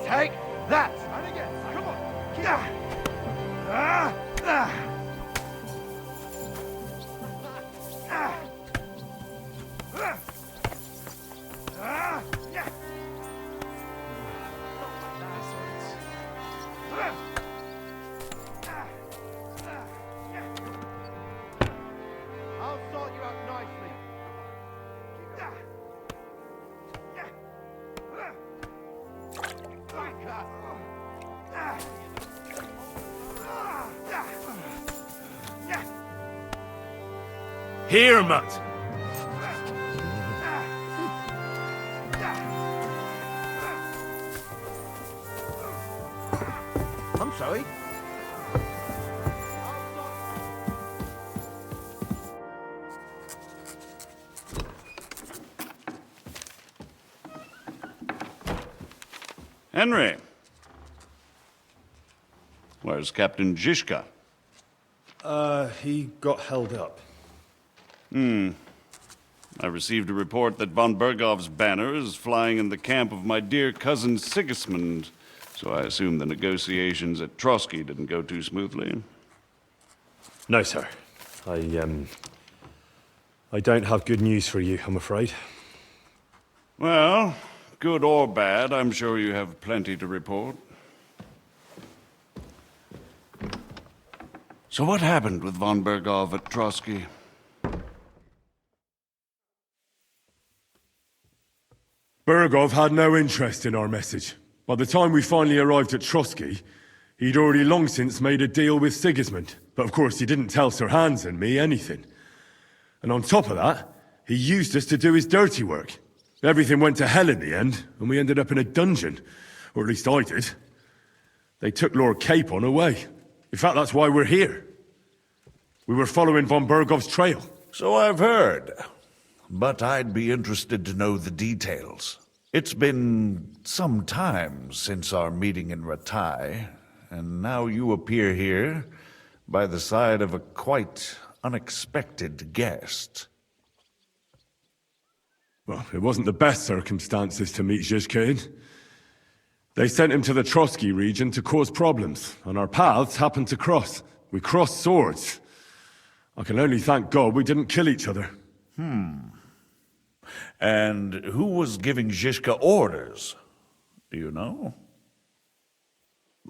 Take that! And again, come on! Keep I'll sort you out nicely. Here, mutt! I'm sorry. Henry. Where's Captain Zizka? He got held up. I received a report that von Bergov's banner is flying in the camp of my dear cousin Sigismund, so I assume the negotiations at Trotsky didn't go too smoothly. No, sir. I don't have good news for you, I'm afraid. Well, good or bad, I'm sure you have plenty to report. So what happened with von Bergov at Trotsky? Bergov had no interest in our message. By the time we finally arrived at Trotsky, he'd already long since made a deal with Sigismund. But of course he didn't tell Sir Hans and me anything. And on top of that, he used us to do his dirty work. Everything went to hell in the end, and we ended up in a dungeon. Or at least I did. They took Lord Capon away. In fact, that's why we're here. We were following von Bergov's trail. So I've heard. But I'd be interested to know the details. It's been some time since our meeting in Ratai, and now you appear here by the side of a quite unexpected guest. Well, it wasn't the best circumstances to meet Zizka in. They sent him to the Trotsky region to cause problems, and our paths happened to cross. We crossed swords. I can only thank God we didn't kill each other. And who was giving Zizka orders? Do you know?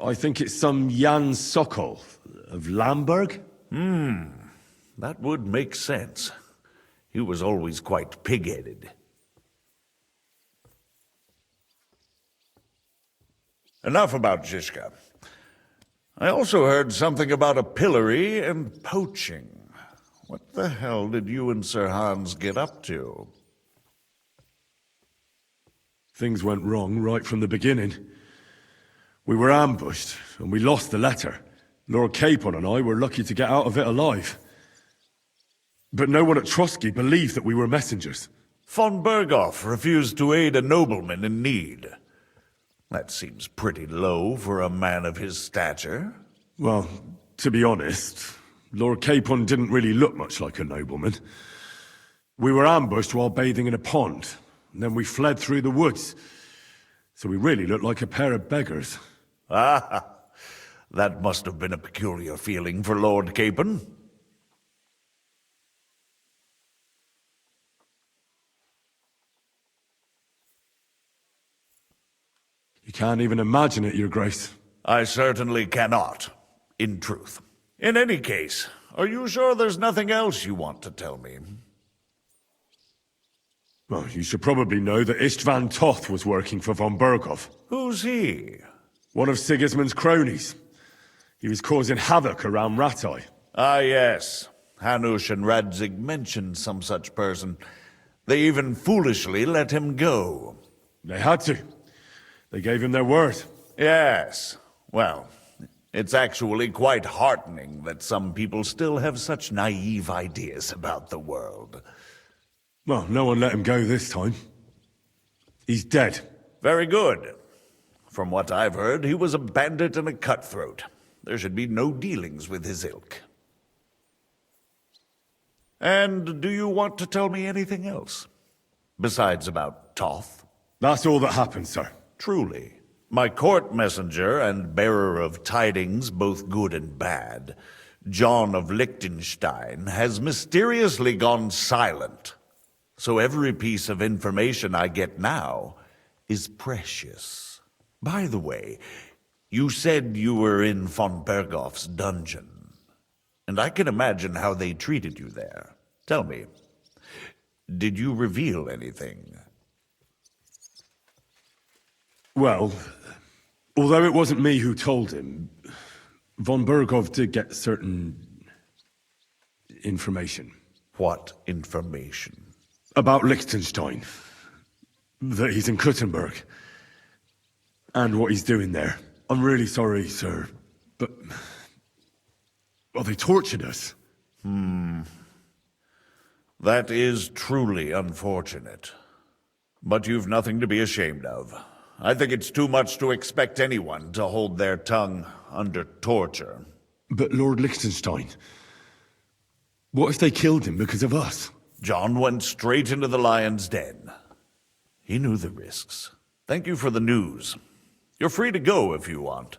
I think it's some Jan Sokol of Lamberg? That would make sense. He was always quite pig-headed. Enough about Zizka. I also heard something about a pillory and poaching. What the hell did you and Sir Hans get up to? Things went wrong right from the beginning. We were ambushed, and we lost the letter. Lord Capon and I were lucky to get out of it alive. But no one at Trotsky believed that we were messengers. Von Bergov refused to aid a nobleman in need. That seems pretty low for a man of his stature. Well, to be honest, Lord Capon didn't really look much like a nobleman. We were ambushed while bathing in a pond, and then we fled through the woods. So we really looked like a pair of beggars. Ah, that must have been a peculiar feeling for Lord Capon. You can't even imagine it, Your Grace. I certainly cannot, in truth. In any case, are you sure there's nothing else you want to tell me? Well, you should probably know that Istvan Toth was working for von Bergov. Who's he? One of Sigismund's cronies. He was causing havoc around Ratai. Ah, yes. Hanush and Radzig mentioned some such person. They even foolishly let him go. They had to. They gave him their word. Yes. Well, it's actually quite heartening that some people still have such naive ideas about the world. Well, no one let him go this time. He's dead. Very good. From what I've heard, he was a bandit and a cutthroat. There should be no dealings with his ilk. And do you want to tell me anything else? Besides about Toth? That's all that happened, sir. Truly. My court messenger and bearer of tidings, both good and bad, John of Liechtenstein, has mysteriously gone silent. So every piece of information I get now is precious. By the way, you said you were in von Berghoff's dungeon. And I can imagine how they treated you there. Tell me, did you reveal anything? Well, although it wasn't me who told him, von Berghoff did get certain information. What information? About Liechtenstein. That he's in Kuttenberg. And what he's doing there. I'm really sorry, sir, but... well, they tortured us. That is truly unfortunate. But you've nothing to be ashamed of. I think it's too much to expect anyone to hold their tongue under torture. But Lord Liechtenstein... what if they killed him because of us? John went straight into the lion's den. He knew the risks. Thank you for the news. You're free to go if you want.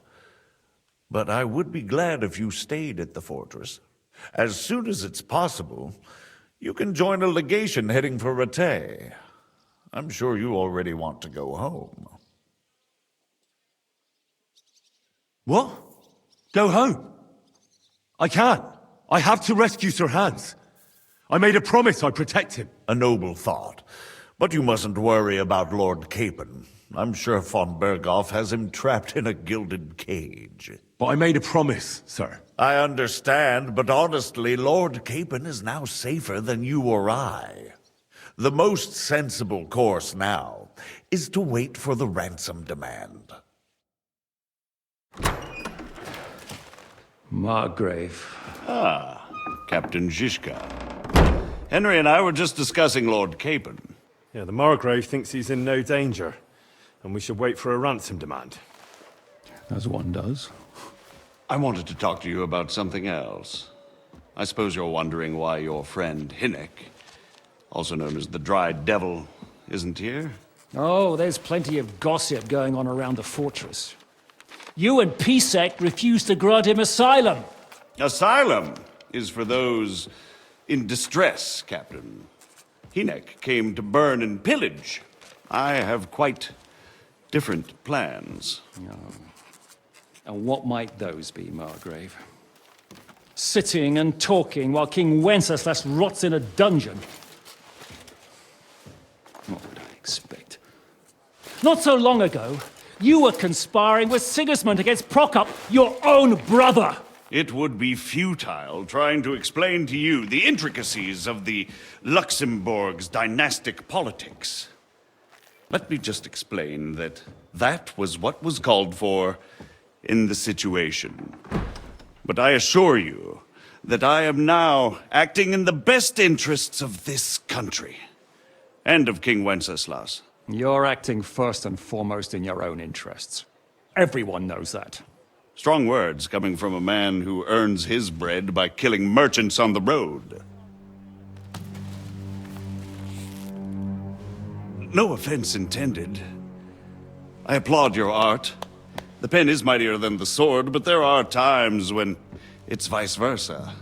But I would be glad if you stayed at the fortress. As soon as it's possible, you can join a legation heading for Rattay. I'm sure you already want to go home. What? Go home? I can't. I have to rescue Sir Hans. I made a promise I'd protect him. A noble thought. But you mustn't worry about Lord Capon. I'm sure von Berghoff has him trapped in a gilded cage. But I made a promise, sir. I understand, but honestly, Lord Capon is now safer than you or I. The most sensible course now is to wait for the ransom demand. Margrave. Ah, Captain Zizka. Henry and I were just discussing Lord Capon. Yeah, the Margrave thinks he's in no danger, and we should wait for a ransom demand. As one does. I wanted to talk to you about something else. I suppose you're wondering why your friend Hinnek, also known as the Dried Devil, isn't here? Oh, there's plenty of gossip going on around the fortress. You and Pisek refused to grant him asylum. Asylum is for those in distress, Captain. Hinnek came to burn and pillage. I have quite different plans. And what might those be, Margrave? Sitting and talking while King Wenceslas rots in a dungeon. What would I expect? Not so long ago, you were conspiring with Sigismund against Prokop, your own brother. It would be futile trying to explain to you the intricacies of the Luxembourg's dynastic politics. Let me just explain that that was what was called for in the situation. But I assure you that I am now acting in the best interests of this country and of King Wenceslas. You're acting first and foremost in your own interests. Everyone knows that. Strong words coming from a man who earns his bread by killing merchants on the road. No offense intended. I applaud your art. The pen is mightier than the sword, but there are times when it's vice versa.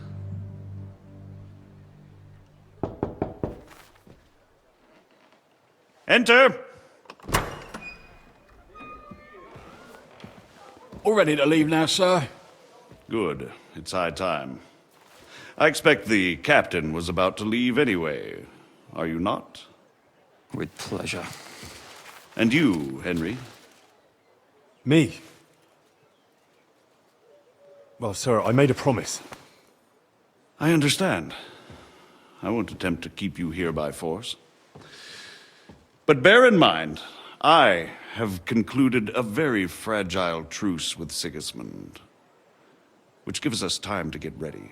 Enter! All ready to leave now, sir? Good. It's high time. I expect the captain was about to leave anyway. Are you not? With pleasure. And you, Henry? Me? Well, sir, I made a promise. I understand. I won't attempt to keep you here by force. But bear in mind, I have concluded a very fragile truce with Sigismund, which gives us time to get ready.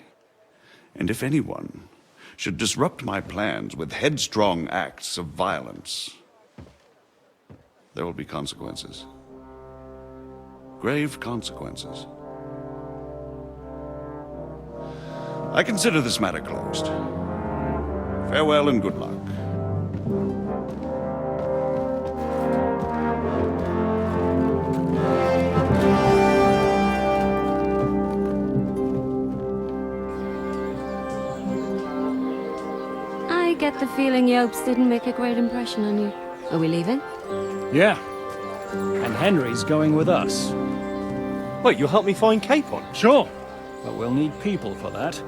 And if anyone should disrupt my plans with headstrong acts of violence, there will be consequences. grave consequences. I consider this matter closed. Farewell and good luck. I get the feeling Yopes didn't make a great impression on you. Are we leaving? Yeah. And Henry's going with us. Wait, you'll help me find Capon? Sure. But we'll need people for that.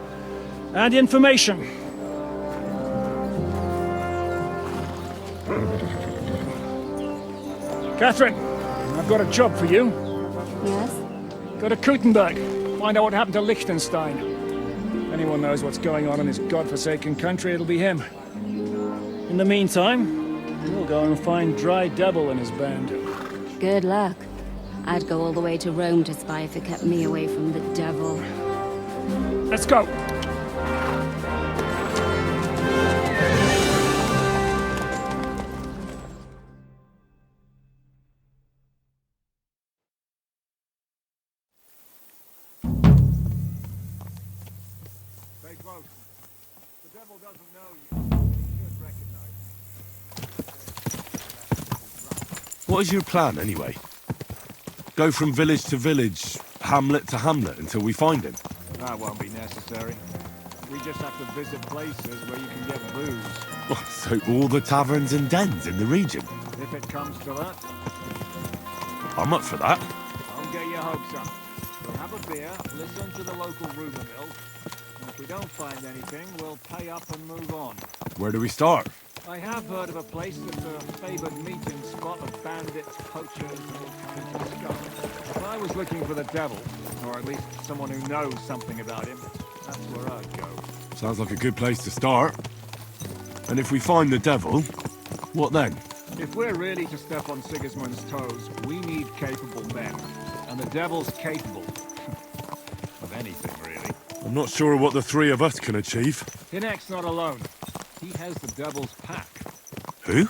And information. Catherine, I've got a job for you. Yes? Go to Kuttenberg. Find out what happened to Liechtenstein. If anyone knows what's going on in this godforsaken country, it'll be him. In the meantime, we'll go and find Dry Devil and his band. Good luck. I'd go all the way to Rome to spy if it kept me away from the devil. Let's go! Stay close. The devil doesn't know you. He should recognize you. What is your plan, anyway? Go from village to village, hamlet to hamlet, until we find him? That won't be necessary. We just have to visit places where you can get booze. Oh, so all the taverns and dens in the region? If it comes to that, I'm up for that. don't get your hopes up. We'll have a beer, listen to the local rumor mill, and if we don't find anything, we'll pay up and move on. Where do we start? I have heard of a place that's a favored meeting spot of bandits, poachers, and all kinds of stuff. If I was looking for the devil, or at least someone who knows something about him, that's where I'd go. Sounds like a good place to start. And if we find the devil, what then? If we're really to step on Sigismund's toes, we need capable men. And the devil's capable. of anything, really. I'm not sure what the three of us can achieve. Hinek's not alone. He has the devil's pack. Who?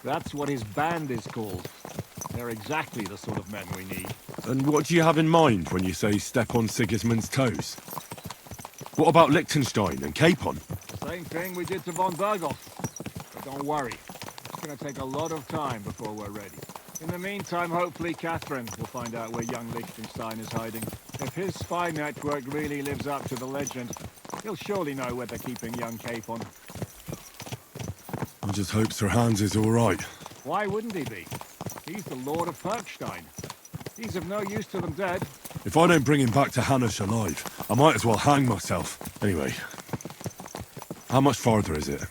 That's what his band is called. They're exactly the sort of men we need. And what do you have in mind when you say step on Sigismund's toes? What about Liechtenstein and Capon? Same thing we did to von Berghoff. But don't worry. It's going to take a lot of time before we're ready. In the meantime, hopefully Catherine will find out where young Liechtenstein is hiding. If his spy network really lives up to the legend, he'll surely know where they're keeping young Capon. I just hope Sir Hans is all right. Why wouldn't he be? He's the Lord of Perkstein. He's of no use to them dead. If I don't bring him back to Hanush alive, I might as well hang myself. Anyway, how much farther is it?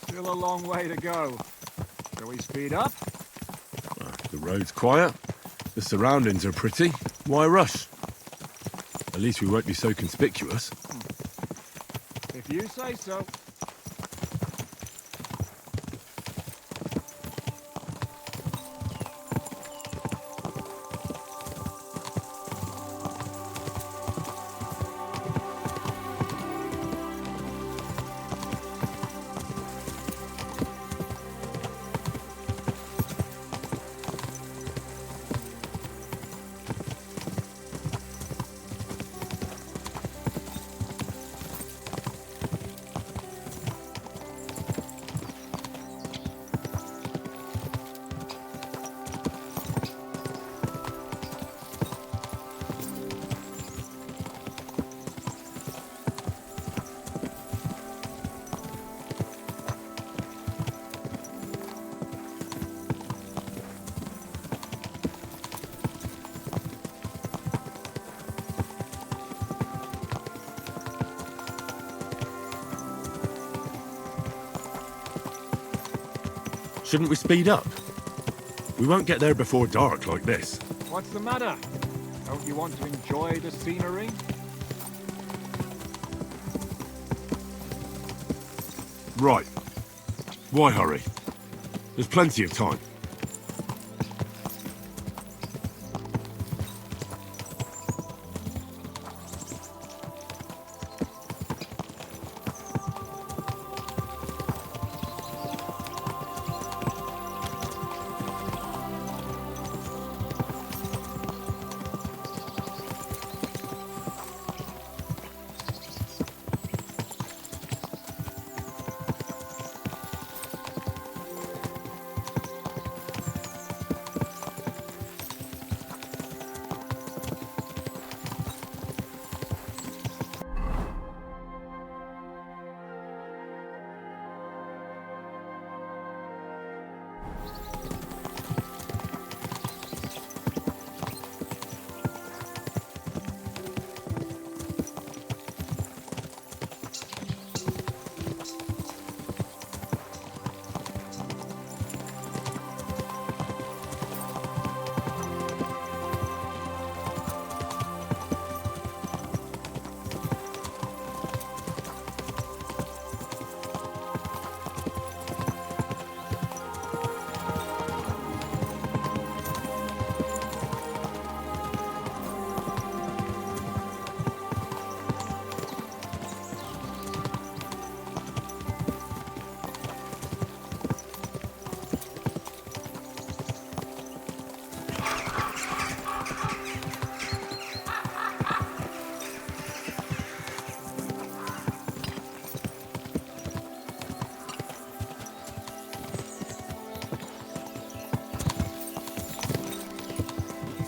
Still a long way to go. Shall we speed up? The road's quiet. The surroundings are pretty. Why rush? At least we won't be so conspicuous. If you say so. Shouldn't we speed up? We won't get there before dark like this. What's the matter? Don't you want to enjoy the scenery? Right. Why hurry? There's plenty of time.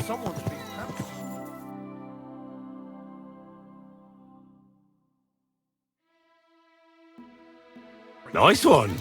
Someone's been pounced. Nice one.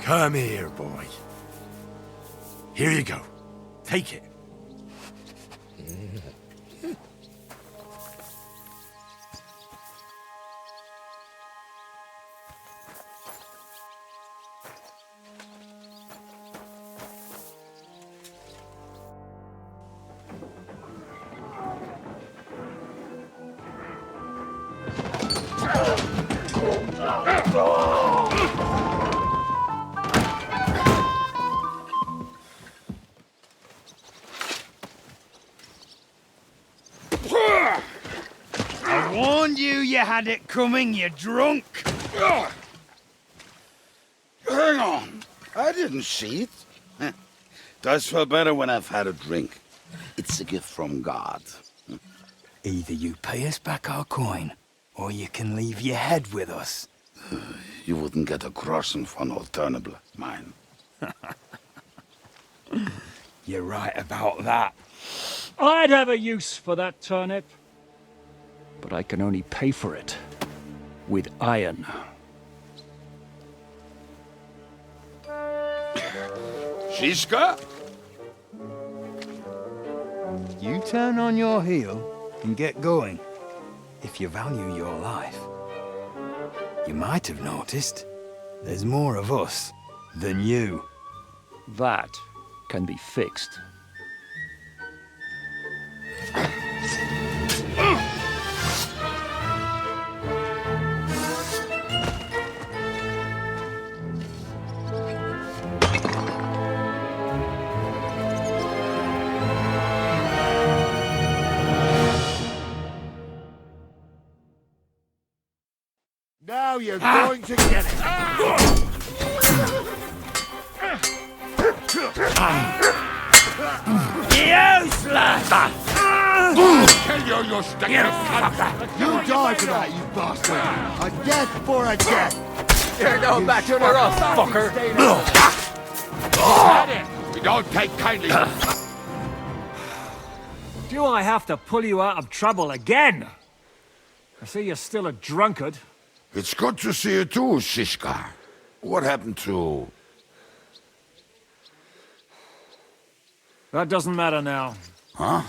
Come here, boy. Here you go. Take it. I warned you you had it coming, you drunk! Hang on. I didn't see it. Does feel better when I've had a drink. It's a gift from God. Either you pay us back our coin, or you can leave your head with us. You wouldn't get a crossing for an alternative like mine. You're right about that. I'd have a use for that turnip. But I can only pay for it with iron. Shiska? You turn on your heel and get going. If you value your life. You might have noticed there's more of us than you. That can be fixed. Now you're going to get it. Useless! Kill you, you stinking cunt! You die for that, you bastard! A death for a death! You're going back to the rough, fucker! We don't take kindly. Do I have to pull you out of trouble again? I see you're still a drunkard. It's good to see you too, Shiska. What happened to... That doesn't matter now. Huh?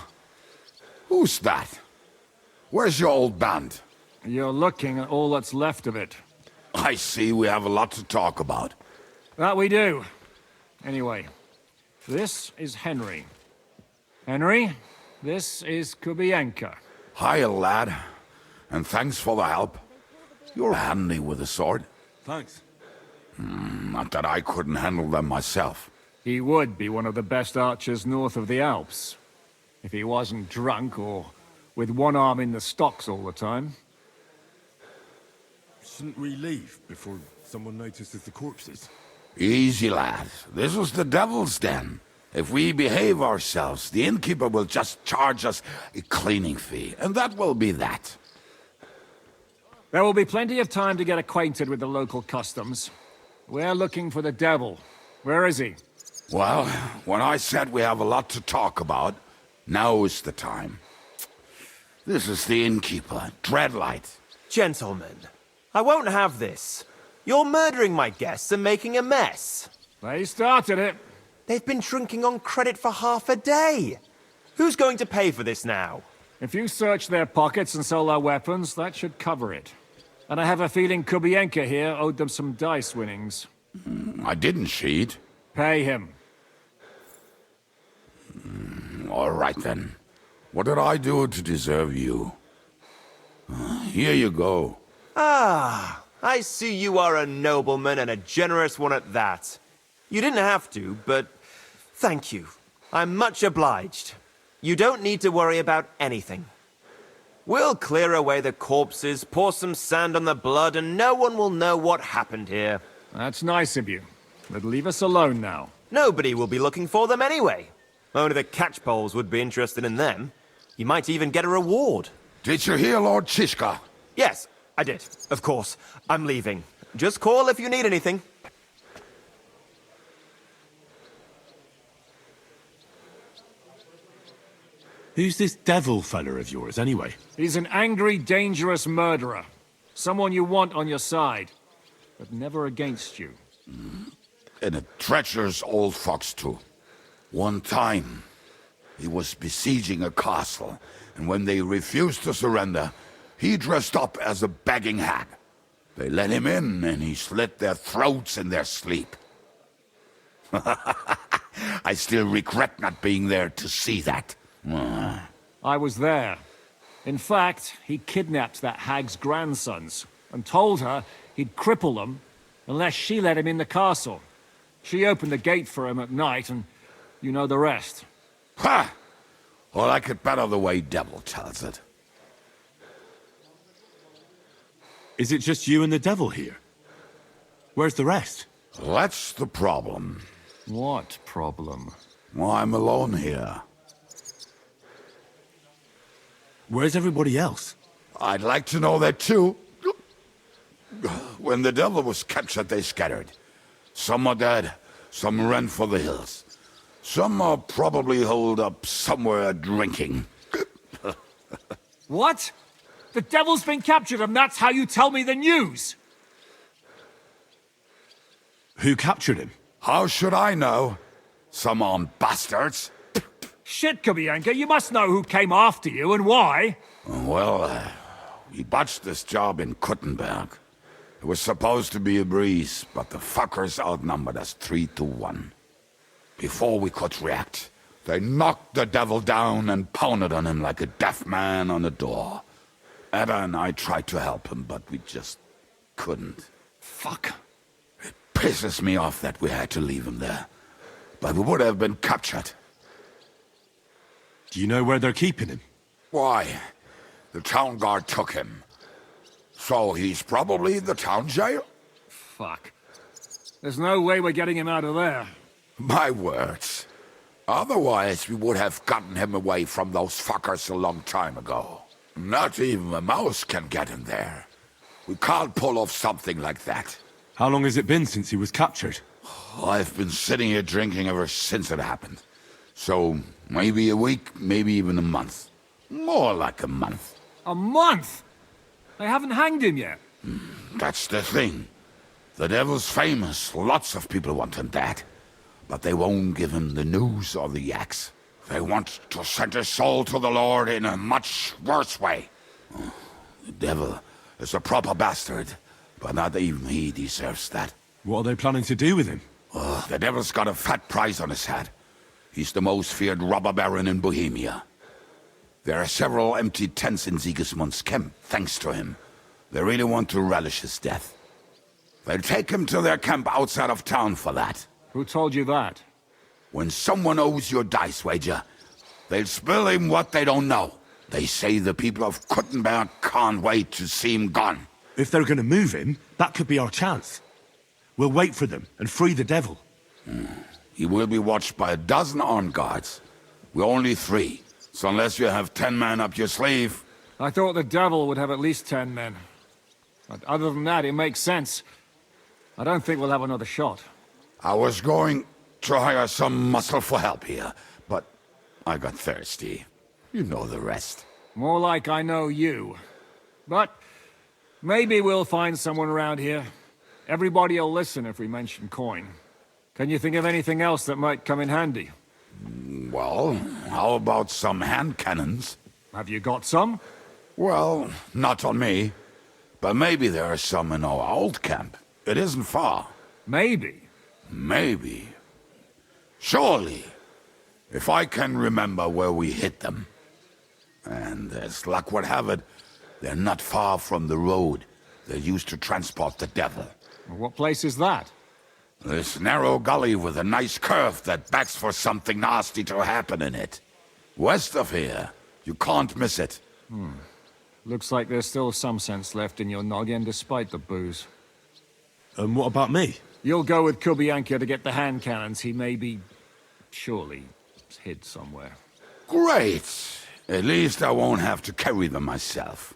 Who's that? Where's your old band? You're looking at all that's left of it. I see we have a lot to talk about. That we do. Anyway, this is Henry. Henry, this is Kubienka. Hiya, lad. And thanks for the help. You're handy with a sword. Thanks. Not that I couldn't handle them myself. He would be one of the best archers north of the Alps. If he wasn't drunk or with one arm in the stocks all the time. Shouldn't we leave before someone notices the corpses? Easy, lad. This was the devil's den. If we behave ourselves, the innkeeper will just charge us a cleaning fee, and that will be that. There will be plenty of time to get acquainted with the local customs. We're looking for the devil. Where is he? Well, when I said we have a lot to talk about, now is the time. This is the innkeeper, Dreadlight. Gentlemen, I won't have this. You're murdering my guests and making a mess. They started it. They've been drinking on credit for half a day. Who's going to pay for this now? If you search their pockets and sell their weapons, that should cover it. And I have a feeling Kubienka here owed them some dice winnings. I didn't cheat. Pay him. All right, then. What did I do to deserve you? Here you go. Ah, I see you are a nobleman and a generous one at that. You didn't have to, but thank you. I'm much obliged. You don't need to worry about anything. We'll clear away the corpses, pour some sand on the blood, and no one will know what happened here. That's nice of you. But leave us alone now. Nobody will be looking for them anyway. Only the catchpoles would be interested in them. You might even get a reward. Did you hear Lord Chishka? Yes, I did. Of course. I'm leaving. Just call if you need anything. Who's this devil fella of yours, anyway? He's an angry, dangerous murderer. Someone you want on your side, but never against you. and a treacherous old fox too. One time, he was besieging a castle, and when they refused to surrender, he dressed up as a begging hag. They let him in, and he slit their throats in their sleep. I still regret not being there to see that. I was there. In fact, he kidnapped that hag's grandsons and told her he'd cripple them unless she let him in the castle. She opened the gate for him at night, and you know the rest. Ha! Well, I could better the way Devil tells it. Is it just you and the devil here? Where's the rest? That's the problem. What problem? Well, I'm alone here. Where's everybody else? I'd like to know that too. When the devil was captured, they scattered. Some are dead, some ran for the hills. Some are probably holed up somewhere drinking. What? The devil's been captured and that's how you tell me the news? Who captured him? How should I know? Some armed bastards. Shit, Kubianka, you must know who came after you and why. Well, we botched this job in Kuttenberg. It was supposed to be a breeze, but the fuckers outnumbered us 3-1. Before we could react, they knocked the devil down and pounded on him like a deaf man on a door. Ada and I tried to help him, but we just couldn't. Fuck. It pisses me off that we had to leave him there. But we would have been captured. Do you know where they're keeping him? Why? The town guard took him. So he's probably in the town jail? Fuck. There's no way we're getting him out of there. My words. Otherwise, we would have gotten him away from those fuckers a long time ago. Not even a mouse can get in there. We can't pull off something like that. How long has it been since he was captured? I've been sitting here drinking ever since it happened. So, maybe a week, maybe even a month. More like a month. A month? They haven't hanged him yet. That's the thing. The devil's famous. Lots of people want him dead. But they won't give him the news or the axe. They want to send his soul to the Lord in a much worse way. The devil is a proper bastard, but not even he deserves that. What are they planning to do with him? The devil's got a fat price on his head. He's the most feared robber baron in Bohemia. There are several empty tents in Sigismund's camp, thanks to him. They really want to relish his death. They'll take him to their camp outside of town for that. Who told you that? When someone owes you a dice wager, they'll spill him what they don't know. They say the people of Kuttenberg can't wait to see him gone. If they're gonna move him, that could be our chance. We'll wait for them and free the devil. He will be watched by 12 armed guards. We're only 3, so unless you have 10 men up your sleeve... I thought the devil would have at least 10 men. But other than that, it makes sense. I don't think we'll have another shot. I was going to hire some muscle for help here, but I got thirsty. You know the rest. More like I know you. But maybe we'll find someone around here. Everybody'll listen if we mention coin. Can you think of anything else that might come in handy? Well, how about some hand cannons? Have you got some? Well, not on me. But maybe there are some in our old camp. It isn't far. Maybe. Maybe. Surely. If I can remember where we hid them. And as luck would have it, they're not far from the road they used to transport the devil. What place is that? This narrow gully with a nice curve that begs for something nasty to happen in it. West of here. You can't miss it. Looks like there's still some sense left in your noggin despite the booze. And what about me? You'll go with Kubianka to get the hand cannons. He may be... surely hid somewhere. Great! At least I won't have to carry them myself.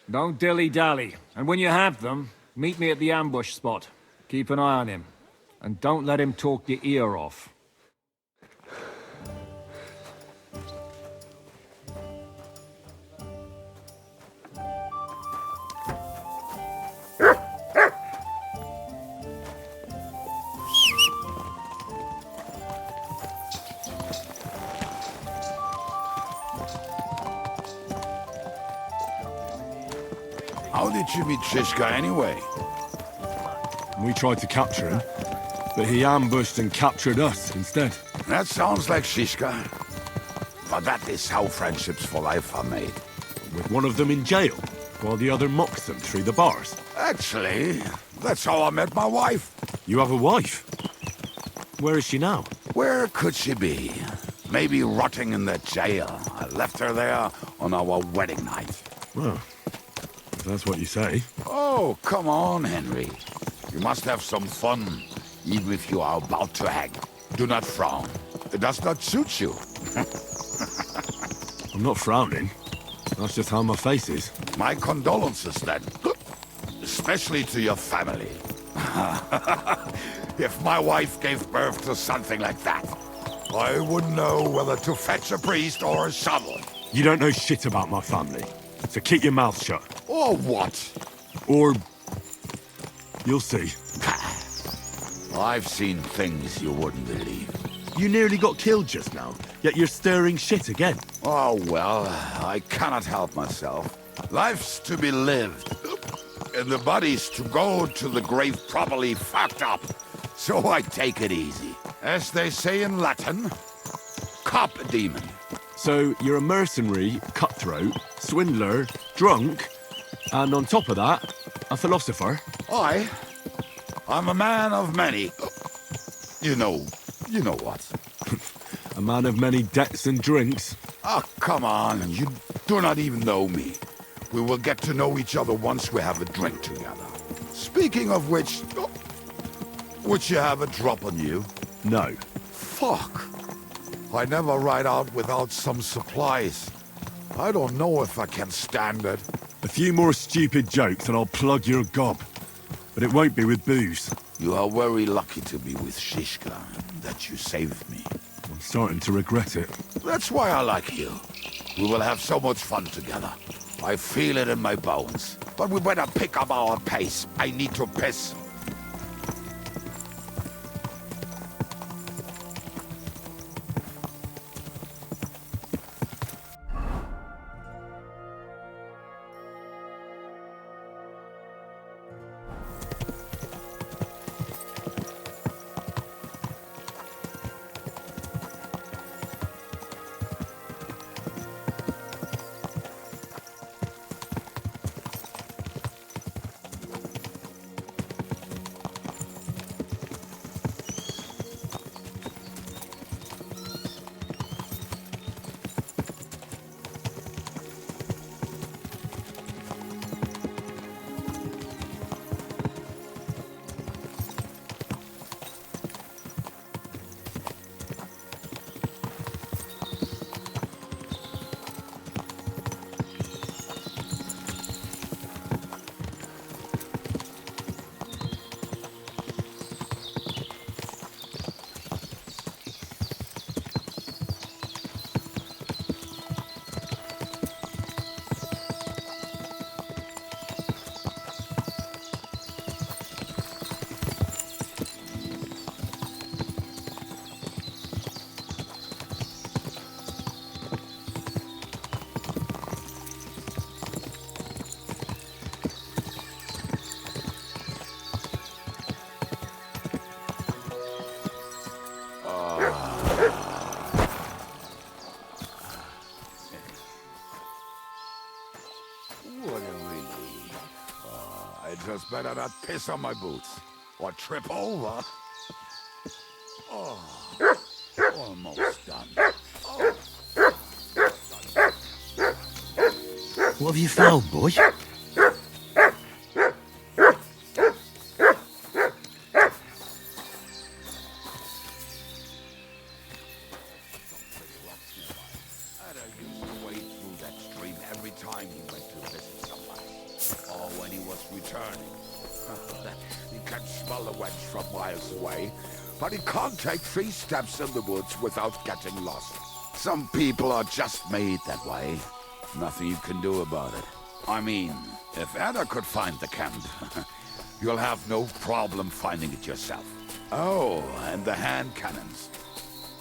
Don't dilly-dally. And when you have them, meet me at the ambush spot. Keep an eye on him. And don't let him talk your ear off. How did you meet Shishka anyway? We tried to capture him, but he ambushed and captured us instead. That sounds like Shishka. But that is how friendships for life are made. With one of them in jail, while the other mocks them through the bars. Actually, that's how I met my wife. You have a wife? Where is she now? Where could she be? Maybe rotting in the jail. I left her there on our wedding night. Well, if that's what you say. Oh, come on, Henry. You must have some fun, even if you are about to hang. Do not frown. It does not suit you. I'm not frowning. That's just how my face is. My condolences, then. Especially to your family. If my wife gave birth to something like that, I wouldn't know whether to fetch a priest or a shovel. You don't know shit about my family, so keep your mouth shut. Or what? Or... you'll see. I've seen things you wouldn't believe. You nearly got killed just now, yet you're stirring shit again. Oh, well, I cannot help myself. Life's to be lived, and the body's to go to the grave properly fucked up. So I take it easy. As they say in Latin, cop a demon. So you're a mercenary, cutthroat, swindler, drunk, and on top of that, a philosopher? I'm a man of many... You know what. A man of many debts and drinks. Oh, come on, you do not even know me. We will get to know each other once we have a drink together. Speaking of which, would you have a drop on you? No. Fuck. I never ride out without some supplies. I don't know if I can stand it. A few more stupid jokes and I'll plug your gob. But it won't be with booze. You are very lucky to be with Shishka, that you saved me. I'm starting to regret it. That's why I like you. We will have so much fun together. I feel it in my bones. But we better pick up our pace. I need to piss. Just better not piss on my boots or trip over. Oh, almost done. Oh. What have you found, boy? But he can't take 3 steps in the woods without getting lost. Some people are just made that way. Nothing you can do about it. I mean, if Anna could find the camp, you'll have no problem finding it yourself. Oh, and the hand cannons.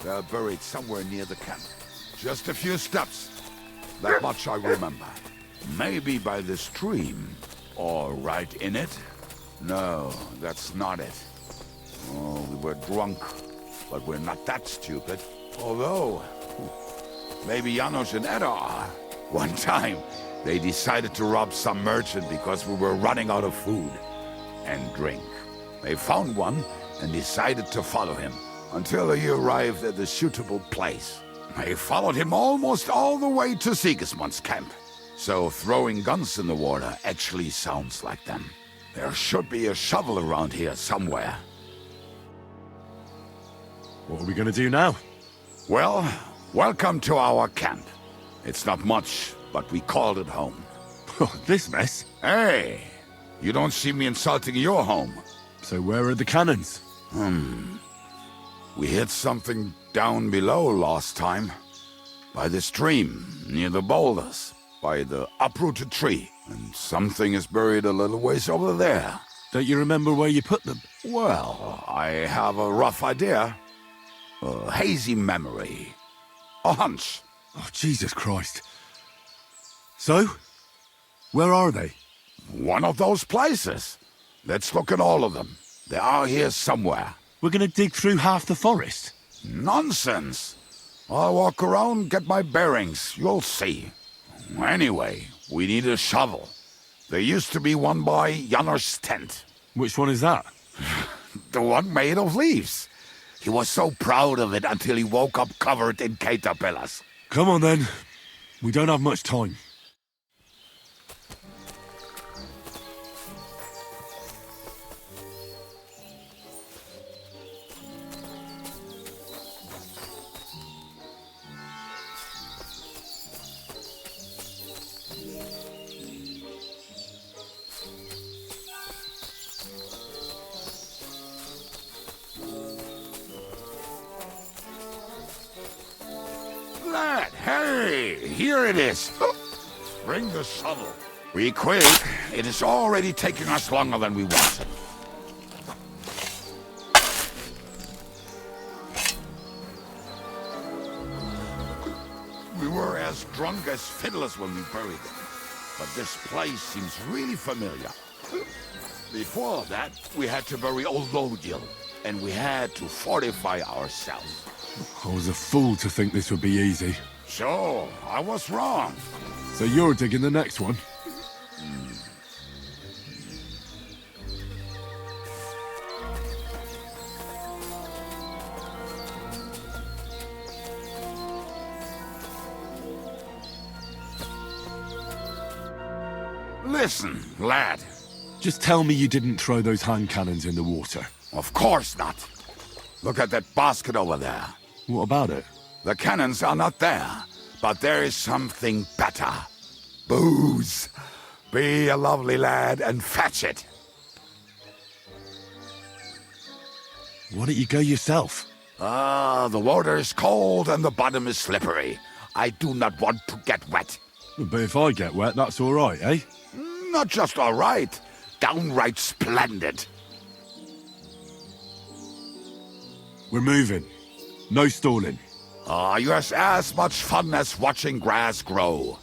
They're buried somewhere near the camp. Just a few steps. That much I remember. Maybe by the stream, Or right in it? No, that's not it. Oh, we were drunk, but we're not that stupid. Although, maybe Janos and Edda are. One time, they decided to rob some merchant because we were running out of food and drink. They found one and decided to follow him until he arrived at a suitable place. They followed him almost all the way to Sigismund's camp. So throwing guns in the water actually sounds like them. There should be a shovel around here somewhere. What are we gonna do now? Well, welcome to our camp. It's not much, but we called it home. This mess? Hey, you don't see me insulting your home. So where are the cannons? We hit something down below last time. By the stream, near the boulders. By the uprooted tree. And something is buried a little ways over there. Don't you remember where you put them? Well, I have a rough idea. A hazy memory. A hunch. Oh, Jesus Christ. So? Where are they? One of those places. Let's look at all of them. They are here somewhere. We're gonna dig through half the forest. Nonsense. I'll walk around, get my bearings. You'll see. Anyway, we need a shovel. There used to be one by Janos' tent. Which one is that? The one made of leaves. He was so proud of it until he woke up covered in caterpillars. Come on then. We don't have much time. Lad, hey, here it is. Bring the shovel. Be quick. It is already taking us longer than we wanted. We were as drunk as fiddlers when we buried them. But this place seems really familiar. Before that, we had to bury old Lodil, and we had to fortify ourselves. I was a fool to think this would be easy. Sure, I was wrong. So you're digging the next one? Listen, lad. Just tell me you didn't throw those hand cannons in the water. Of course not. Look at that basket over there. What about it? The cannons are not there, but there is something better. Booze. Be a lovely lad and fetch it. Why don't you go yourself? The water is cold and the bottom is slippery. I do not want to get wet. But if I get wet, that's all right, eh? Not just all right, downright splendid. We're moving. No stalling. You have as much fun as watching grass grow.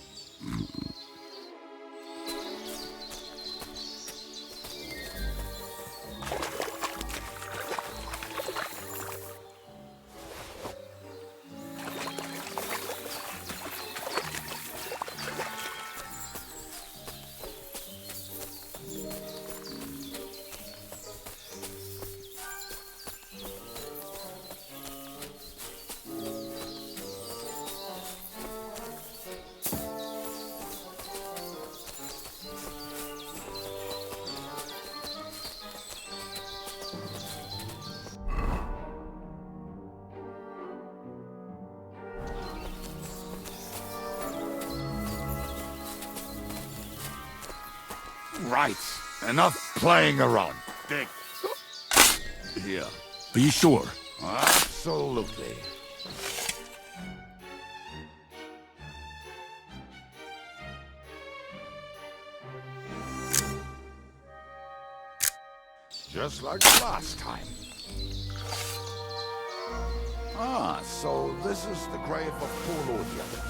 Right. Enough playing around. Dig. Here. Are you sure? Absolutely. Just like last time. So this is the grave of poor Lord Yellow.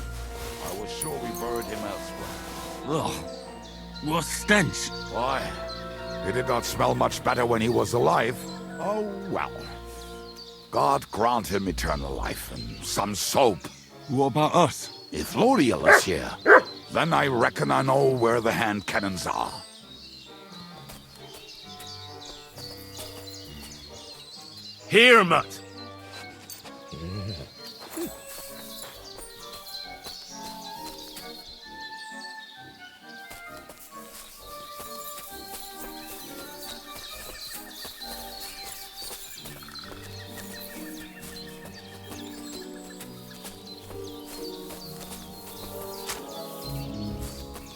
I was sure we buried him elsewhere. Ugh. What stench? Why? He did not smell much better when he was alive. Oh, well. God grant him eternal life and some soap. What about us? If L'Oreal is here, then I reckon I know where the hand cannons are. Here, Mutt.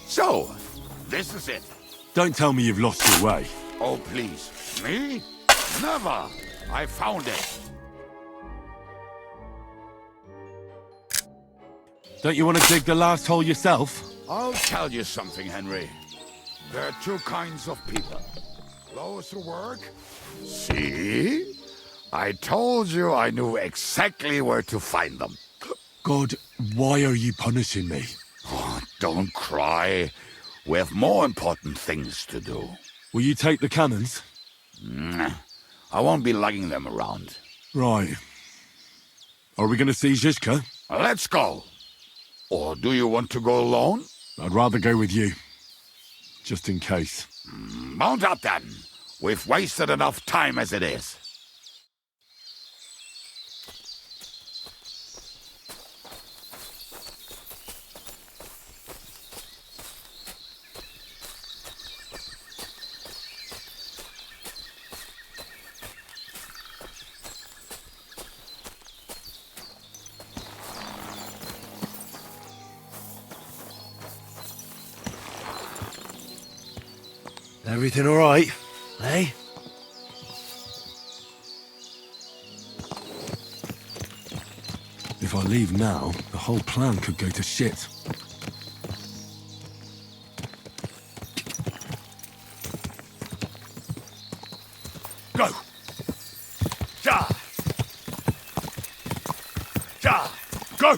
So, this is it. Don't tell me you've lost your way. Oh, please. Me? Never! I found it. Don't you want to dig the last hole yourself? I'll tell you something, Henry. There are two kinds of people. Those who work. See? I told you I knew exactly where to find them. God, why are you punishing me? Oh, don't cry. We have more important things to do. Will you take the cannons? I won't be lugging them around. Right. Are we going to see Zizka? Let's go. Or do you want to go alone? I'd rather go with you. Just in case. Mount up then. We've wasted enough time as it is. Everything all right, eh? If I leave now, the whole plan could go to shit. Go! Ja! Ja! Go!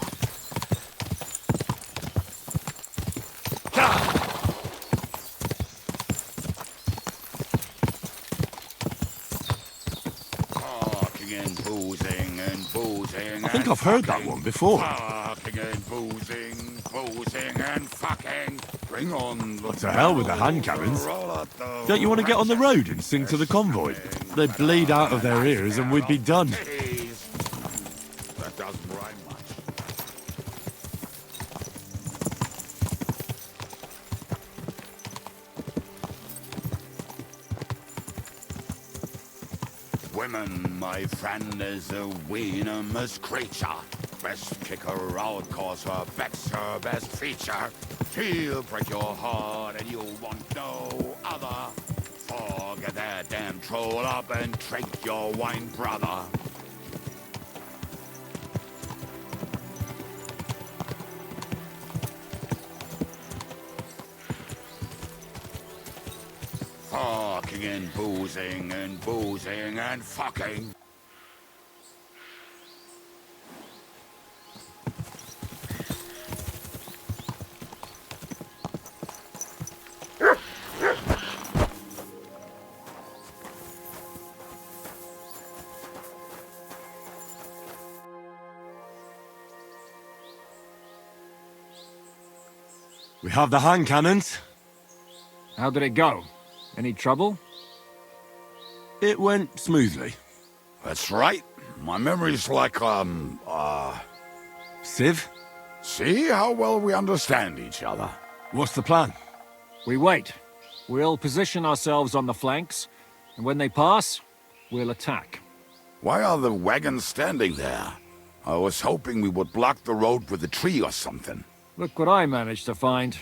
I think I've heard that one before. Fucking and boozing and fucking. Bring on the... To hell with the hand cannons. Don't you want to get on the road and sing to the convoy? They'd bleed out of their ears and we'd be done. That doesn't rhyme much. Women, my friend, is a venomous creature. Best kick her out, cause her back's her best feature. She'll break your heart and you'll want no other. Forget that damn troll up and drink your wine, brother. Fucking and boozing and fucking. We have the hand cannons. How did it go? Any trouble? It went smoothly. That's right. My memory's like, Civ? See how well we understand each other. What's the plan? We wait. We'll position ourselves on the flanks, and when they pass, we'll attack. Why are the wagons standing there? I was hoping we would block the road with a tree or something. Look what I managed to find.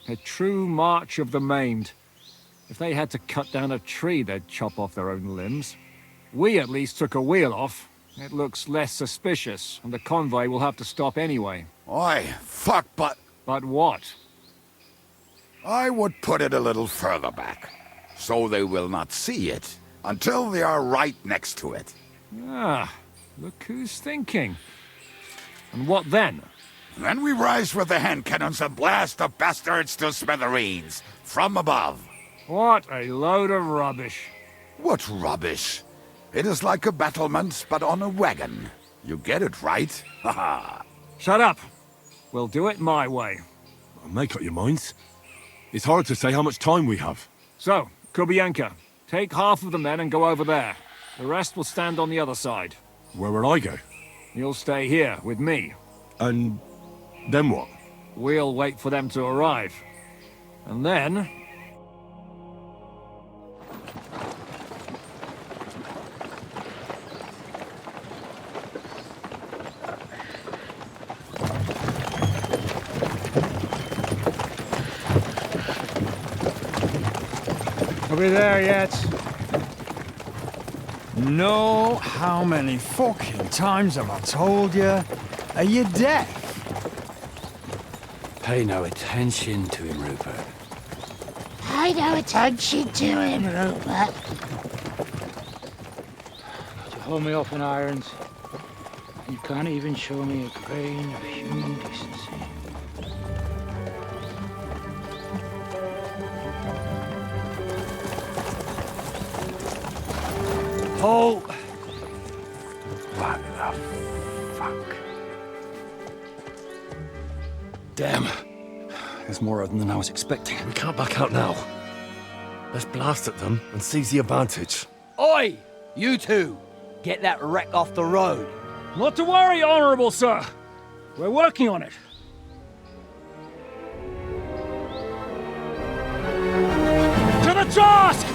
A true march of the maimed. If they had to cut down a tree, they'd chop off their own limbs. We at least took a wheel off. It looks less suspicious, and the convoy will have to stop anyway. Oi, fuck, but... But what? I would put it a little further back, so they will not see it until they are right next to it. Ah, look who's thinking. And what then? Then we rise with the hand cannons and blast the bastards to smithereens from above. What a load of rubbish. What rubbish? It is like a battlement, but on a wagon. You get it right? Haha. Shut up. We'll do it my way. Make up your minds. It's hard to say how much time we have. So, Kubienka, take half of the men and go over there. The rest will stand on the other side. Where will I go? You'll stay here with me. And then what? We'll wait for them to arrive. And then... Are we there yet? No, how many fucking times have I told you? Are you deaf? Pay no attention to him, Rupert. Pay no attention to him, Rupert. You hold me up in irons. You can't even show me a grain of human decency. Halt! What the fuck? Damn. There's more of them than I was expecting. We can't back out now. Let's blast at them and seize the advantage. Oi! You two! Get that wreck off the road. Not to worry, Honorable Sir. We're working on it. To the task!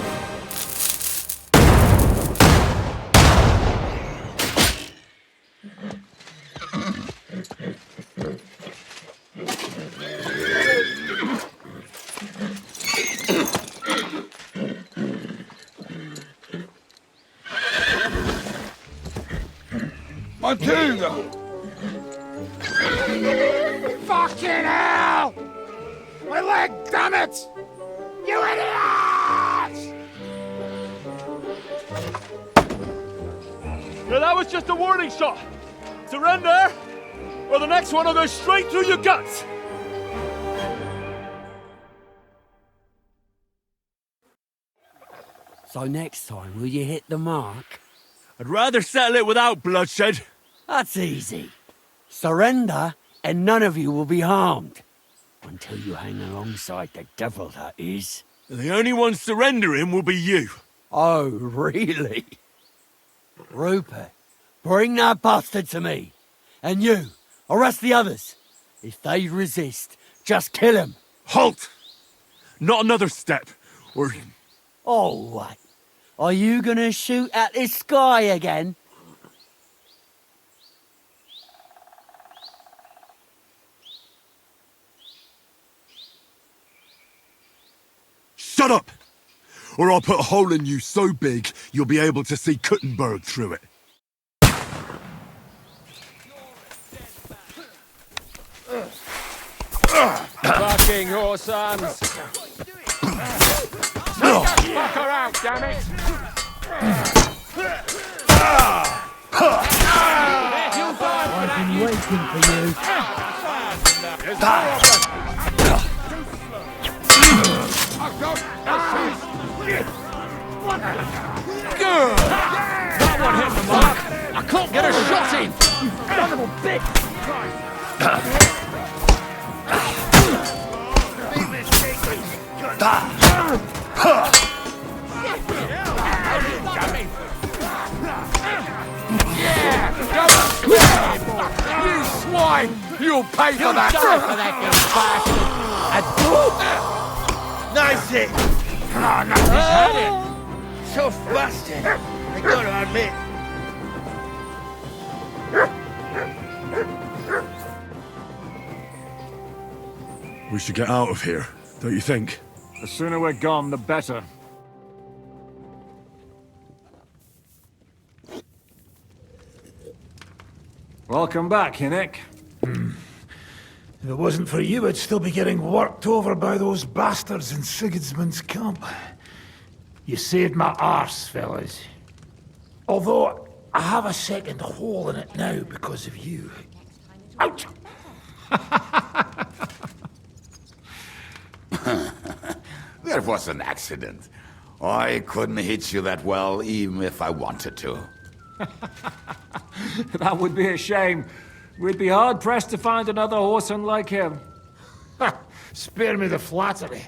Matilda! Fucking hell! My leg, damn it! You idiots! No, that was just a warning shot. Surrender, or the next one will go straight through your guts. So next time, will you hit the mark? I'd rather settle it without bloodshed. That's easy. Surrender, and none of you will be harmed. Until you hang alongside the devil, that is. The only one surrendering will be you. Oh, really? Rupert, bring that bastard to me. And you, arrest the others. If they resist, just kill him. Halt! Not another step, or... Oh, what? Are you gonna shoot at the sky again? Shut up! Or I'll put a hole in you so big, you'll be able to see Kuttenberg through it. Fucking whore sons! Fuck her out, damn it! I've been waiting for you. That one hit the mark! I can't get a shot in! You son of a bitch! You swine! You'll pay for that! Nice hit! Oh, no, he's had it! Tough bastard, I gotta admit. We should get out of here, don't you think? The sooner we're gone, the better. Welcome back, Hinnick. If it wasn't for you, I'd still be getting worked over by those bastards in Sigismund's camp. You saved my arse, fellas. Although, I have a second hole in it now because of you. Ouch! That was an accident. I couldn't hit you that well, even if I wanted to. That would be a shame. We'd be hard-pressed to find another horseman like him. Spare me the flattery.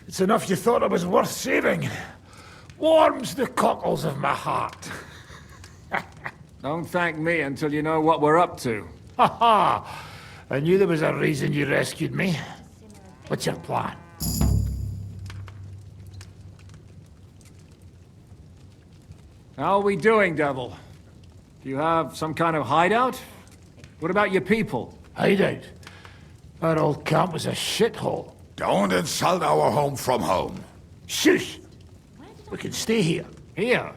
It's enough you thought it was worth saving. Warms the cockles of my heart. Don't thank me until you know what we're up to. Ha ha! I knew there was a reason you rescued me. What's your plan? How are we doing, Devil? Do you have some kind of hideout? What about your people? Hideout? Our old camp was a shithole. Don't insult our home from home. Shush! We can stay here. Here?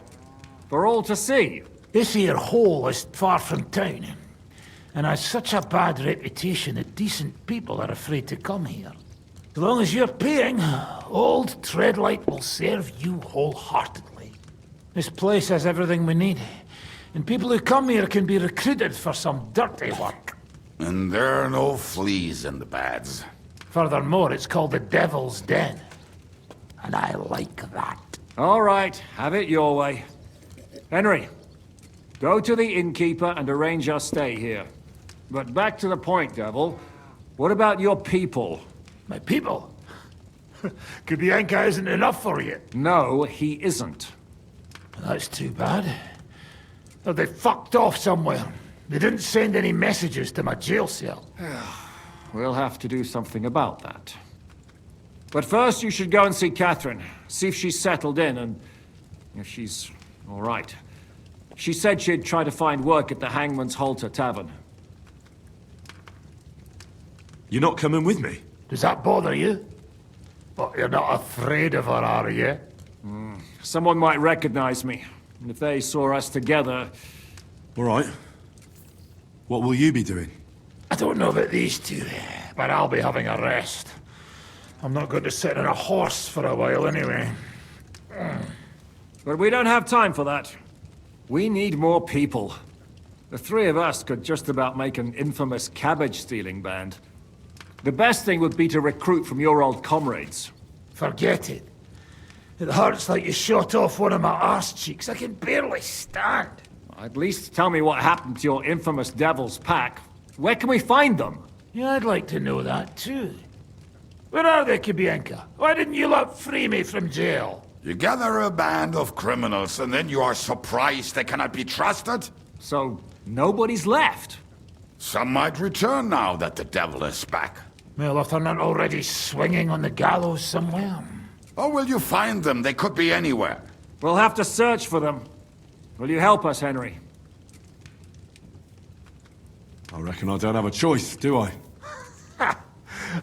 For all to see? This here hole is far from town, and has such a bad reputation that decent people are afraid to come here. As long as you're paying, old Treadlight will serve you wholeheartedly. This place has everything we need, and people who come here can be recruited for some dirty work. And there are no fleas in the beds. Furthermore, it's called the Devil's Den, and I like that. All right, have it your way. Henry, go to the innkeeper and arrange our stay here. But back to the point, Devil. What about your people? My people? Kubienka isn't enough for you. No, he isn't. That's too bad. Have they fucked off somewhere? They didn't send any messages to my jail cell. We'll have to do something about that. But first you should go and see Catherine. See if she's settled in and if she's all right. She said she'd try to find work at the Hangman's Halter Tavern. You're not coming with me? Does that bother you? But you're not afraid of her, are you? Someone might recognize me. And if they saw us together... All right. What will you be doing? I don't know about these two, but I'll be having a rest. I'm not going to sit on a horse for a while anyway. But we don't have time for that. We need more people. The three of us could just about make an infamous cabbage-stealing band. The best thing would be to recruit from your old comrades. Forget it. It hurts like you shot off one of my arse cheeks. I can barely stand. At least tell me what happened to your infamous Devil's Pack. Where can we find them? Yeah, I'd like to know that too. Where are they, Kubienka? Why didn't you lot free me from jail? You gather a band of criminals and then you are surprised they cannot be trusted? So, nobody's left? Some might return now that the devil is back. Well, if they're not already swinging on the gallows somewhere. Or will you find them? They could be anywhere. We'll have to search for them. Will you help us, Henry? I reckon I don't have a choice, do I?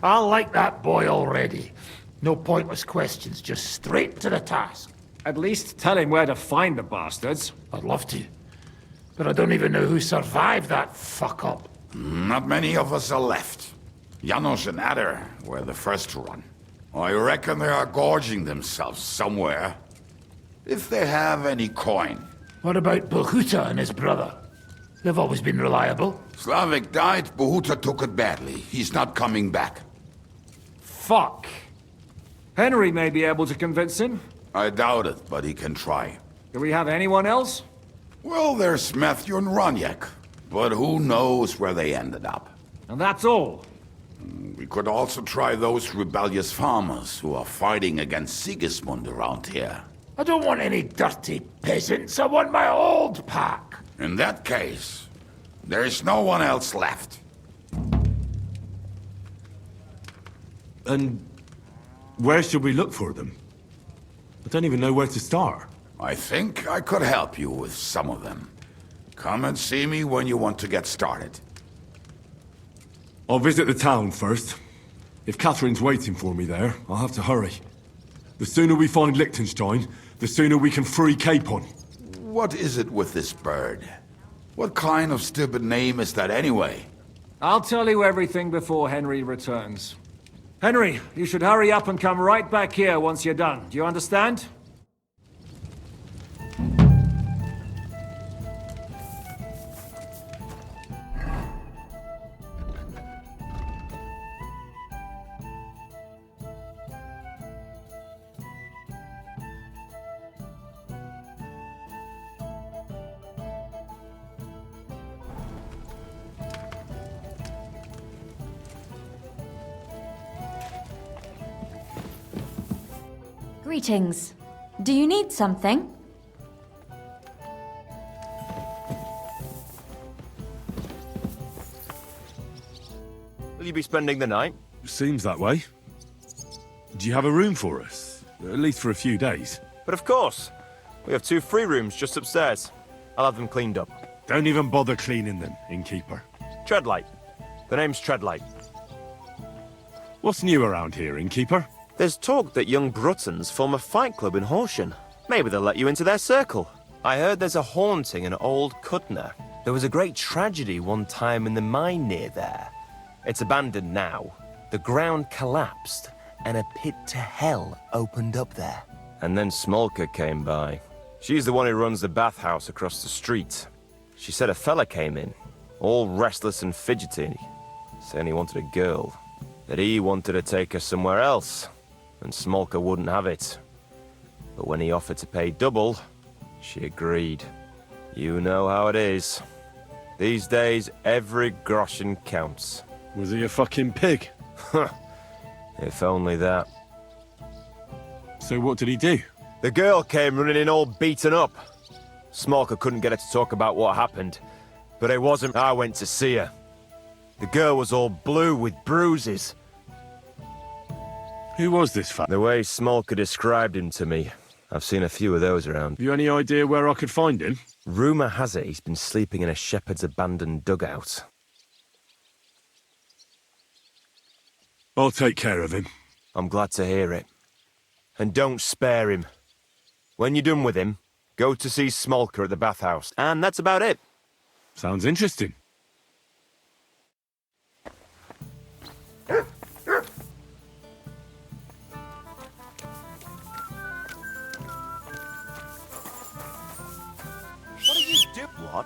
I like that boy already. No pointless questions, just straight to the task. At least tell him where to find the bastards. I'd love to. But I don't even know who survived that fuck-up. Not many of us are left. Janos and Adder were the first to run. I reckon they are gorging themselves somewhere. If they have any coin. What about Bohuta and his brother? They've always been reliable. Slavik died, Bohuta took it badly. He's not coming back. Fuck. Henry may be able to convince him. I doubt it, but he can try. Do we have anyone else? Well, there's Matthew and Roniak, but who knows where they ended up. And that's all. We could also try those rebellious farmers who are fighting against Sigismund around here. I don't want any dirty peasants. I want my old pack. In that case, there is no one else left. And where should we look for them? I don't even know where to start. I think I could help you with some of them. Come and see me when you want to get started. I'll visit the town first. If Catherine's waiting for me there, I'll have to hurry. The sooner we find Liechtenstein, the sooner we can free Capon. What is it with this bird? What kind of stupid name is that anyway? I'll tell you everything before Henry returns. Henry, you should hurry up and come right back here once you're done. Do you understand? Greetings. Do you need something? Will you be spending the night? Seems that way. Do you have a room for us? At least for a few days. But of course. We have 2 free rooms just upstairs. I'll have them cleaned up. Don't even bother cleaning them, innkeeper. Treadlight. The name's Treadlight. What's new around here, innkeeper? There's talk that young Bruttons form a fight club in Horsham. Maybe they'll let you into their circle. I heard there's a haunting in Old Cutner. There was a great tragedy one time in the mine near there. It's abandoned now. The ground collapsed, and a pit to hell opened up there. And then Smolka came by. She's the one who runs the bathhouse across the street. She said a fella came in, all restless and fidgety, saying he wanted a girl. That he wanted to take her somewhere else, and Smolka wouldn't have it. But when he offered to pay double, she agreed. You know how it is. These days, every groschen counts. Was he a fucking pig? If only that. So what did he do? The girl came running in all beaten up. Smolka couldn't get her to talk about what happened, but it wasn't I went to see her. The girl was all blue with bruises. Who was this fat? The way Smolka described him to me, I've seen a few of those around. Have you any idea where I could find him? Rumour has it he's been sleeping in a shepherd's abandoned dugout. I'll take care of him. I'm glad to hear it. And don't spare him. When you're done with him, go to see Smolka at the bathhouse. And that's about it. Sounds interesting. What are you doing? What?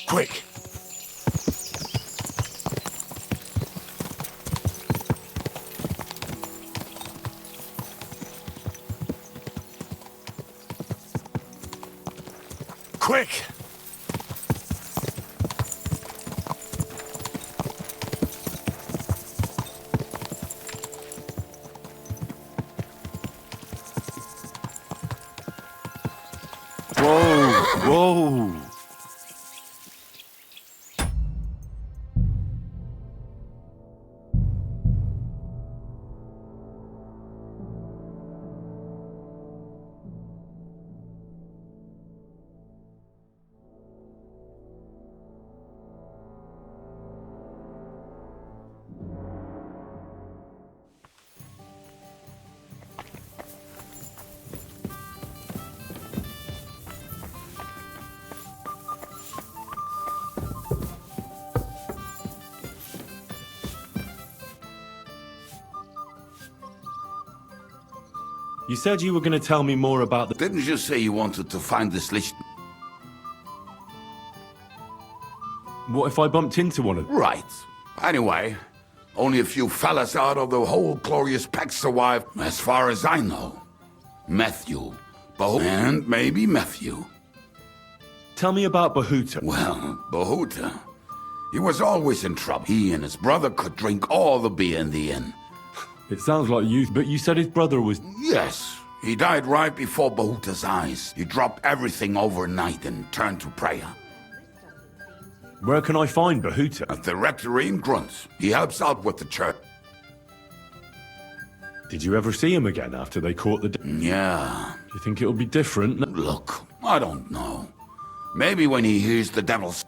Quick! Quick! Whoa! Whoa! You said you were going to tell me more about the... Didn't you say you wanted to find this Licht? What if I bumped into one of them? Right. Anyway, only a few fellas out of the whole glorious pack survived, as far as I know. Matthew, and maybe Matthew. Tell me about Bahuta. Well, Bahuta, he was always in trouble. He and his brother could drink all the beer in the inn. It sounds like you, but you said his brother was... Yes, he died right before Bahuta's eyes. He dropped everything overnight and turned to prayer. Where can I find Bahuta? At the rectory in Grunt. He helps out with the church. Did you ever see him again after they caught the... Yeah. Do you think it'll be different? Look, I don't know. Maybe when he hears the devil's...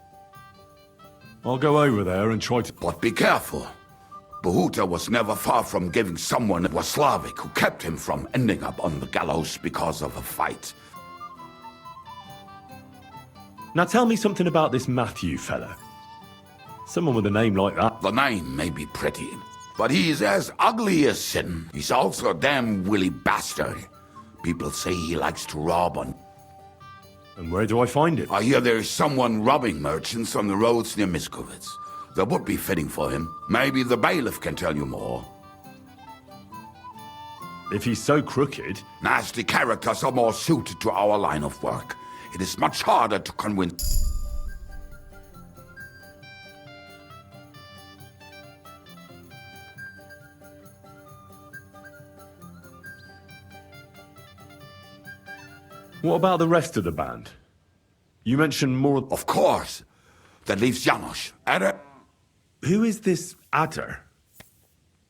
I'll go over there and try to... But be careful. Bahuta was never far from giving someone that was Slavic who kept him from ending up on the gallows because of a fight. Now tell me something about this Matthew fella. Someone with a name like that. The name may be pretty, but he's as ugly as sin. He's also a damn willy bastard. People say he likes to rob on... And where do I find him? I hear there's someone robbing merchants on the roads near Miskovitz. That would be fitting for him. Maybe the bailiff can tell you more. If he's so crooked... Nasty characters are more suited to our line of work. It is much harder to convince... What about the rest of the band? You mentioned more... Of course. That leaves Janos. Adder... Who is this Adder?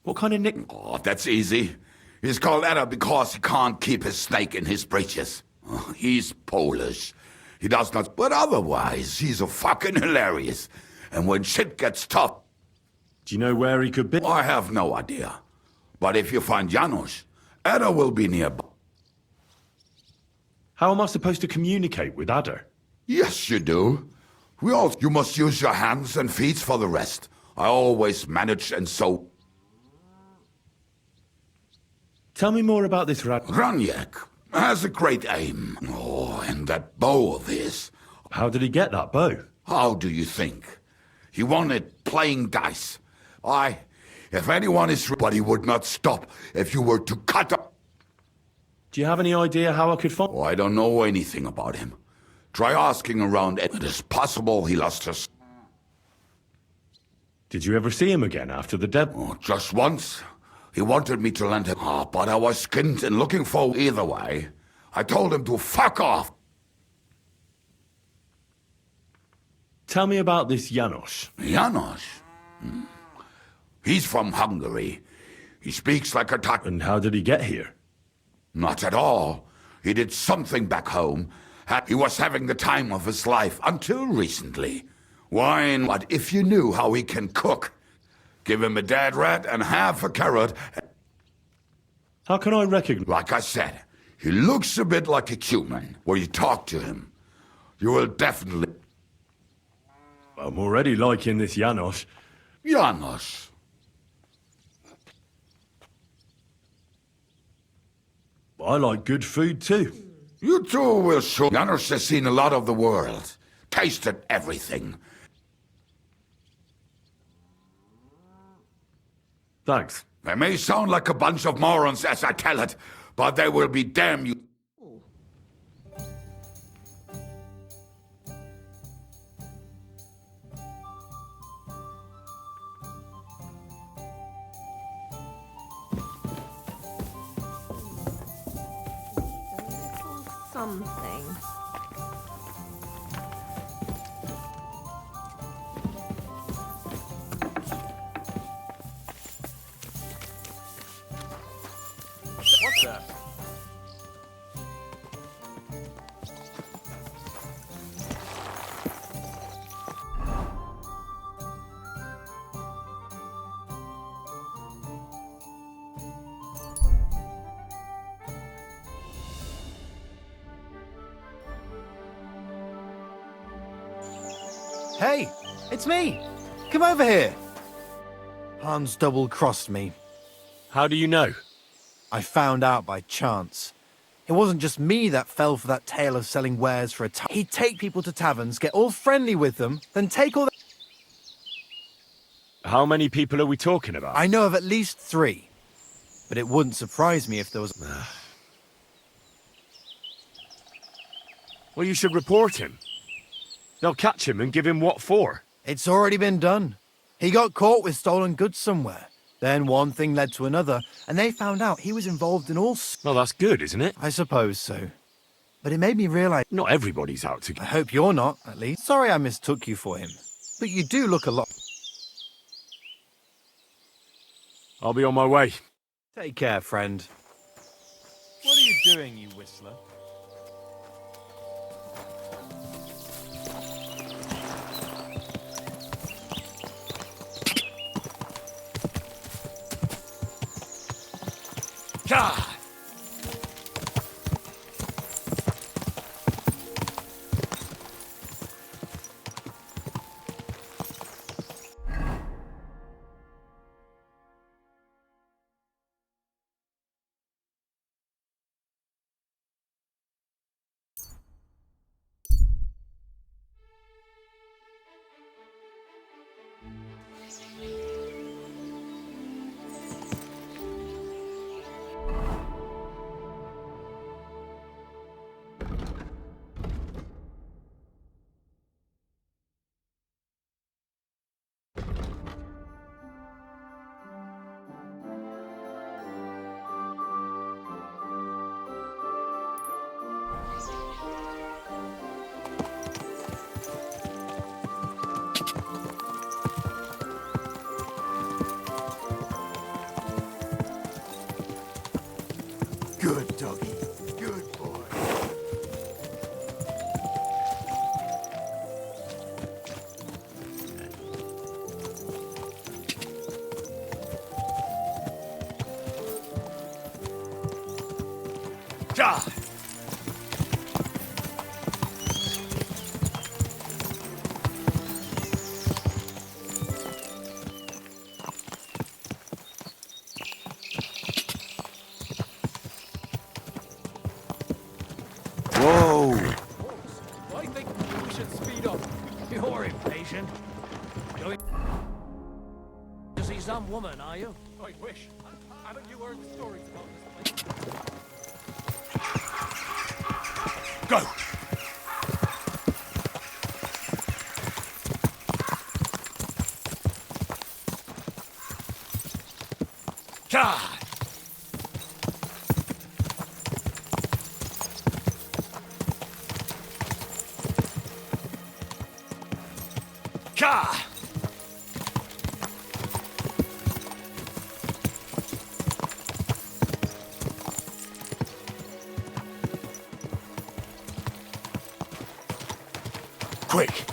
What kind of nick... Oh, that's easy. He's called Adder because he can't keep his snake in his breeches. Oh, he's Polish. He does not... But otherwise, he's a fucking hilarious. And when shit gets tough... Do you know where he could be? I have no idea. But if you find Janos, Adder will be nearby. How am I supposed to communicate with Adder? Yes, you do. You must use your hands and feet for the rest. I always manage and so... Tell me more about this Raniak has a great aim. Oh, and that bow of his. How did he get that bow? How do you think? He won it playing dice. If anyone is... But he would not stop if you were to cut up... Do you have any idea how I could find... Oh, I don't know anything about him. Try asking around. It is possible he lost his... Did you ever see him again after the death? Oh, just once. He wanted me to lend him... Oh, but I was skint and looking for either way. I told him to fuck off. Tell me about this Janos. Janos? He's from Hungary. He speaks like a Turk. And how did he get here? Not at all. He did something back home. He was having the time of his life until recently. Wine, but if you knew how he can cook. Give him a dead rat and half a carrot. How can I recognize... Like I said, he looks a bit like a human. When you talk to him, you will definitely... I'm already liking this Janos. Janos. I like good food too. You too will show. Janos has seen a lot of the world. Tasted everything. Thanks. They may sound like a bunch of morons as I tell it, but they will be damn you. Something. What's that? Hey, it's me. Come over here. Hans double-crossed me. How do you know? I found out by chance. It wasn't just me that fell for that tale of selling wares for a time. He'd take people to taverns, get all friendly with them, then take all How many people are we talking about? I know of at least 3. But it wouldn't surprise me if there was... Well, you should report him. They'll catch him and give him what for? It's already been done. He got caught with stolen goods somewhere. Then one thing led to another, and they found out he was involved in all... Well, that's good, isn't it? I suppose so. But it made me realize... Not everybody's out to... I hope you're not, at least. Sorry I mistook you for him. But you do look a lot... I'll be on my way. Take care, friend. What are you doing, you whistler? Good doggy. Good boy. Whoa! I think we should speed up. You're impatient. Going to see some woman, are you? I wish. Haven't you heard the stories about this place? Go! Quick!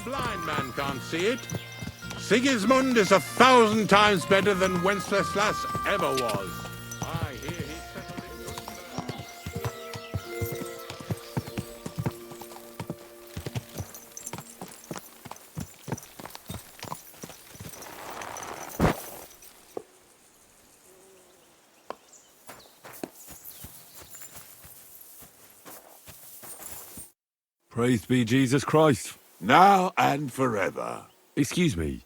Blind man can't see it. Sigismund is 1,000 times better than Wenceslas ever was. I hear he's settled Praised be Jesus Christ. Now and forever. Excuse me,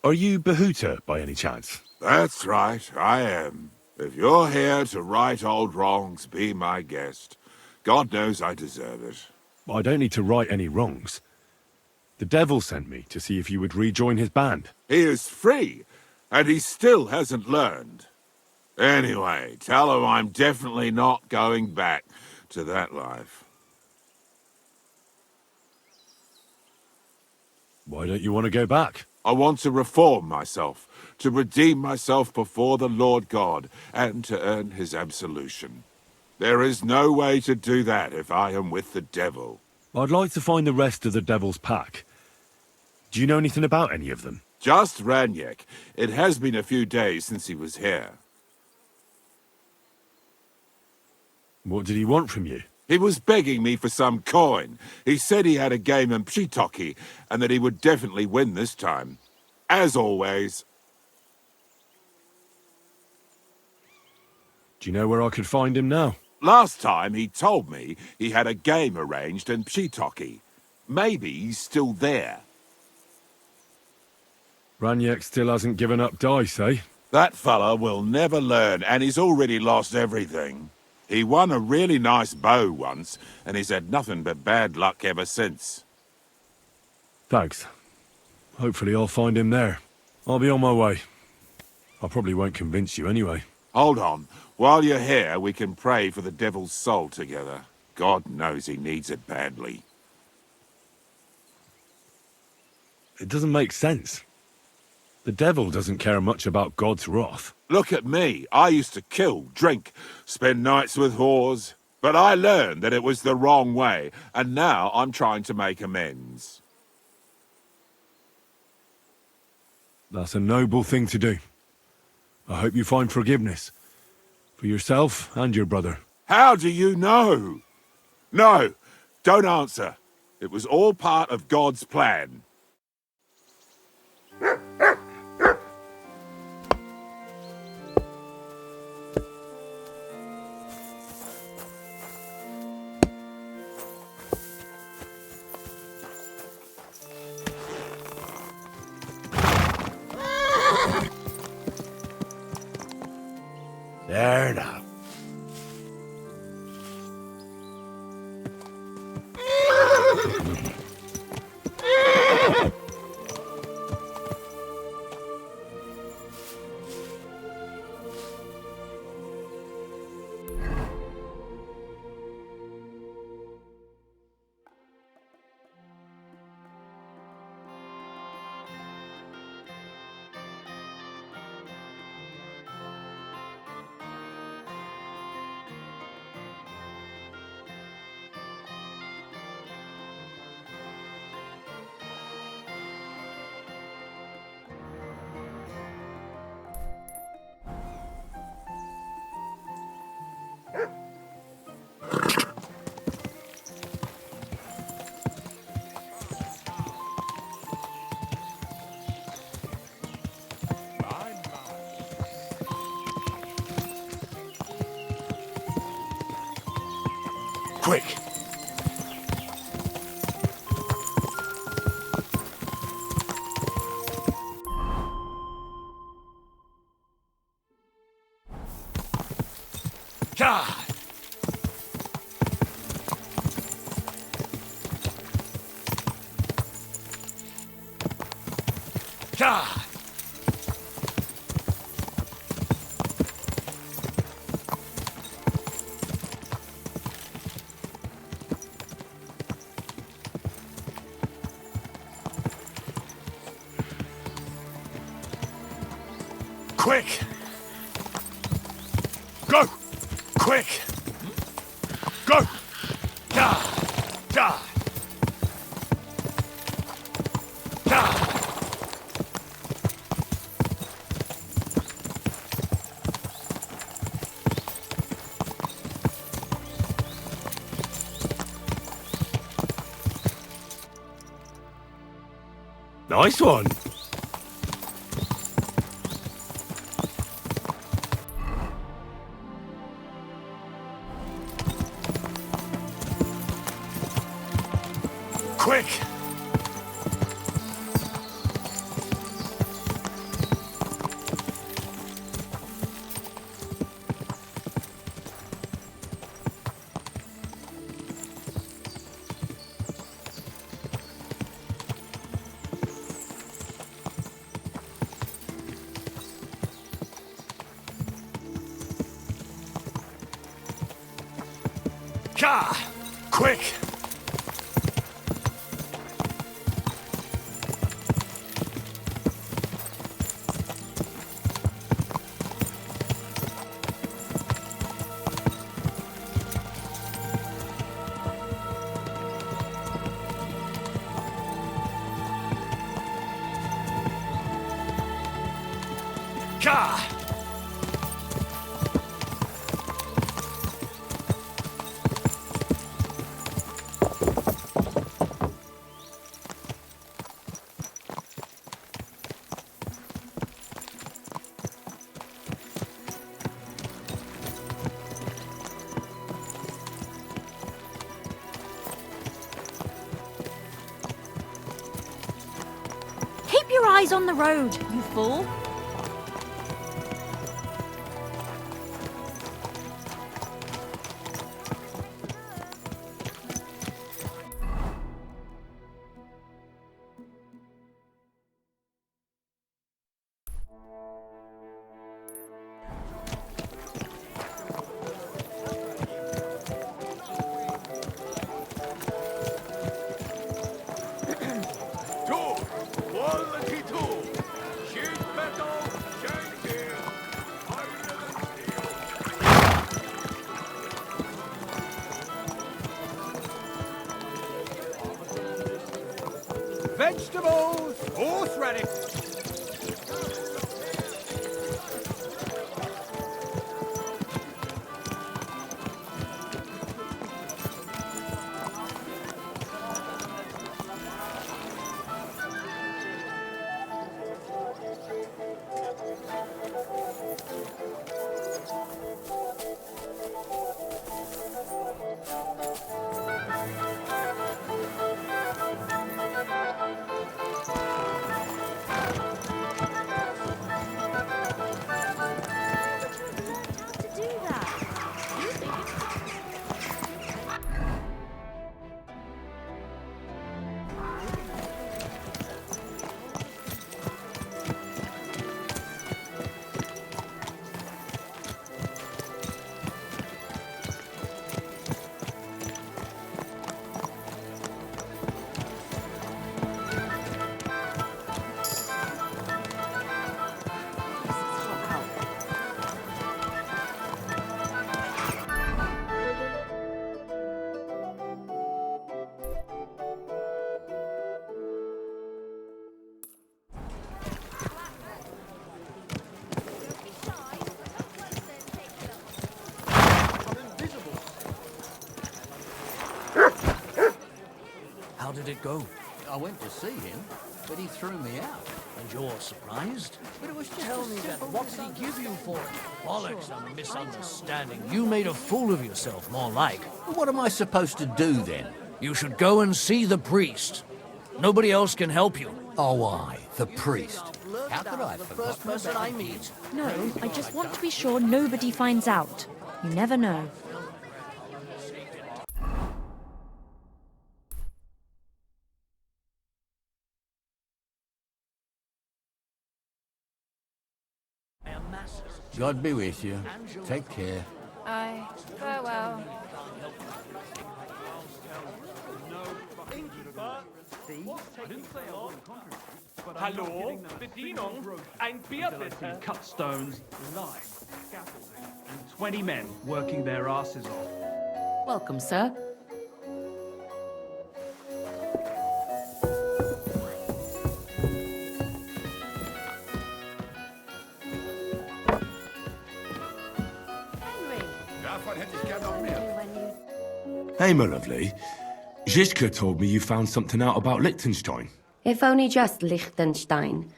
are you Behuta by any chance? That's right, I am. If you're here to right old wrongs, be my guest. God knows I deserve it. I don't need to right any wrongs. The devil sent me to see if you would rejoin his band. He is free, and he still hasn't learned. Anyway, tell him I'm definitely not going back to that life. Why don't you want to go back? I want to reform myself, to redeem myself before the Lord God, and to earn his absolution. There is no way to do that if I am with the devil. I'd like to find the rest of the Devil's pack. Do you know anything about any of them? Just Ranyek. It has been a few days since he was here. What did he want from you? He was begging me for some coin. He said he had a game in Pshitoki, and that he would definitely win this time. As always. Do you know where I could find him now? Last time he told me he had a game arranged in Pshitoki. Maybe he's still there. Ranyek still hasn't given up dice, eh? That fella will never learn, and he's already lost everything. He won a really nice bow once, and he's had nothing but bad luck ever since. Thanks. Hopefully I'll find him there. I'll be on my way. I probably won't convince you anyway. Hold on. While you're here, we can pray for the devil's soul together. God knows he needs it badly. It doesn't make sense. The devil doesn't care much about God's wrath. Look at me. I used to kill, drink, spend nights with whores. But I learned that it was the wrong way, and now I'm trying to make amends. That's a noble thing to do. I hope you find forgiveness. For yourself and your brother. How do you know? No, don't answer. It was all part of God's plan. There now. Quick! God! God! Quick! Go! Quick! Go! God! God! God! Nice one! Quick! God! Quick! Gah! Keep your eyes on the road, you fool. Vegetables! Horseradish! How did it go? I went to see him, but he threw me out. And you're surprised? But it was just Tell me that. What did he give you for it? Bollocks, a misunderstanding. You made a fool of yourself, more like. What am I supposed to do, then? You should go and see the priest. Nobody else can help you. Oh, I, the priest. How could I have forgotten the first person I meet? No, I just want to be sure nobody finds out. You never know. God be with you. Take care. Aye, farewell. Hallo, Bedienung, ein Bier bitte. Cut stones, lime, scaffolding, and 20 men working their asses off. Welcome, sir. Hey, my lovely. Zizka told me you found something out about Liechtenstein. If only just Liechtenstein.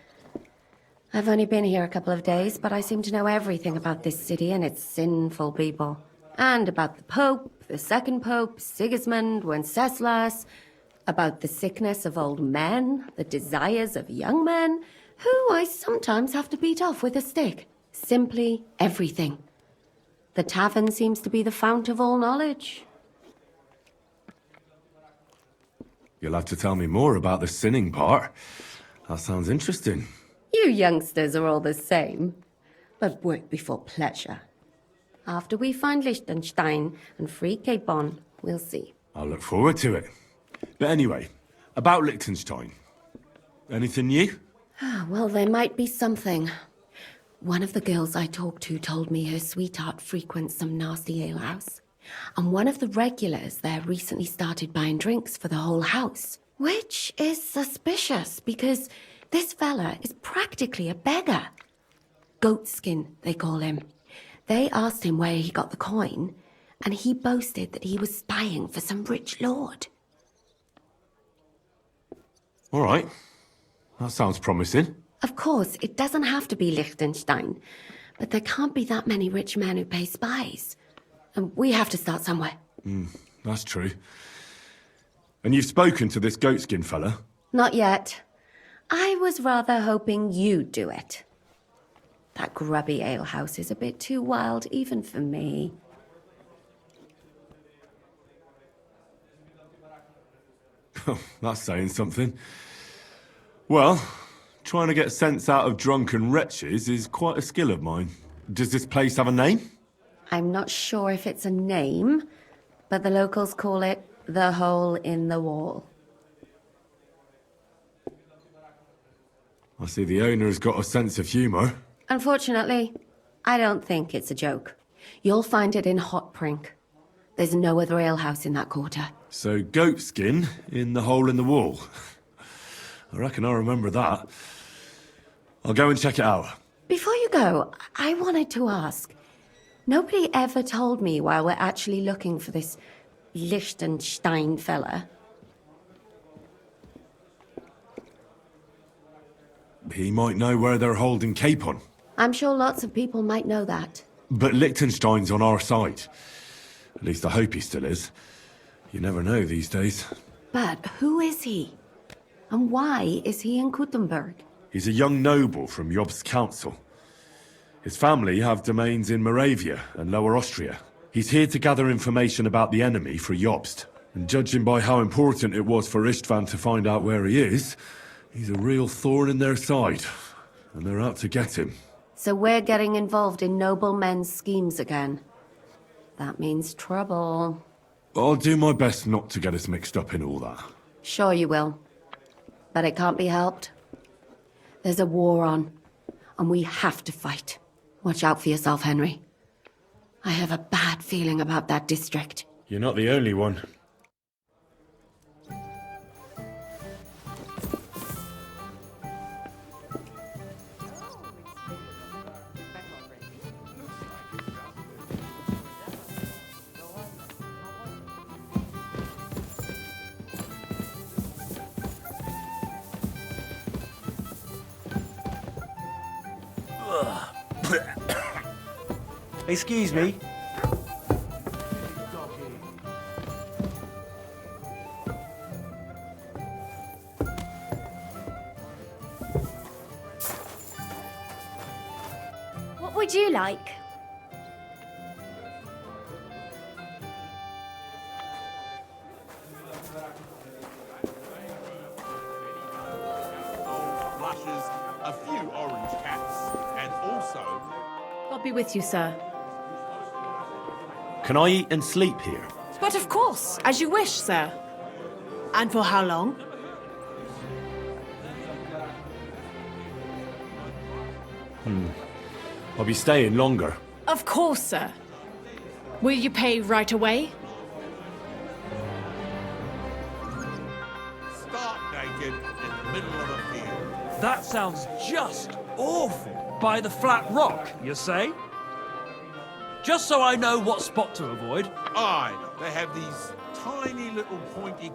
I've only been here a couple of days, but I seem to know everything about this city and its sinful people. And about the Pope, the second Pope, Sigismund, Wenceslas, about the sickness of old men, the desires of young men, who I sometimes have to beat off with a stick. Simply everything. The tavern seems to be the fount of all knowledge. You'll have to tell me more about the sinning part. That sounds interesting. You youngsters are all the same. But work before pleasure. After we find Liechtenstein and free Cape Bon, we'll see. I'll look forward to it. But anyway, about Liechtenstein. Anything new? Well, there might be something. One of the girls I talked to told me her sweetheart frequents some nasty alehouse. And one of the regulars there recently started buying drinks for the whole house. Which is suspicious, because this fella is practically a beggar. Goatskin, they call him. They asked him where he got the coin, and he boasted that he was spying for some rich lord. All right. That sounds promising. Of course, it doesn't have to be Liechtenstein, but there can't be that many rich men who pay spies. And we have to start somewhere. That's true. And you've spoken to this goatskin fella? Not yet. I was rather hoping you'd do it. That grubby alehouse is a bit too wild, even for me. That's saying something. Well, trying to get sense out of drunken wretches is quite a skill of mine. Does this place have a name? I'm not sure if it's a name, but the locals call it the Hole in the Wall. I see the owner's got a sense of humour. Unfortunately, I don't think it's a joke. You'll find it in Hot Prink. There's no other alehouse in that quarter. So, goatskin in the hole in the wall. I reckon I remember that. I'll go and check it out. Before you go, I wanted to ask. Nobody ever told me why we're actually looking for this Liechtenstein fella. He might know where they're holding Capon. I'm sure lots of people might know that. But Liechtenstein's on our side. At least I hope he still is. You never know these days. But who is he? And why is he in Kuttenberg? He's a young noble from Jobst's council. His family have domains in Moravia and Lower Austria. He's here to gather information about the enemy for Jobst. And judging by how important it was for Istvan to find out where he is, he's a real thorn in their side. And they're out to get him. So we're getting involved in noblemen's schemes again. That means trouble. I'll do my best not to get us mixed up in all that. Sure you will. But it can't be helped. There's a war on, and we have to fight. Watch out for yourself, Henry. I have a bad feeling about that district. You're not the only one. Excuse me. What would you like? Flushes, a few orange cats, and also... I'll be with you, sir. Can I eat and sleep here? But of course, as you wish, sir. And for how long? I'll be staying longer. Of course, sir. Will you pay right away? Stark naked in the middle of a field. That sounds just awful. By the flat rock, you say? Just so I know what spot to avoid. Aye, they have these tiny little pointy...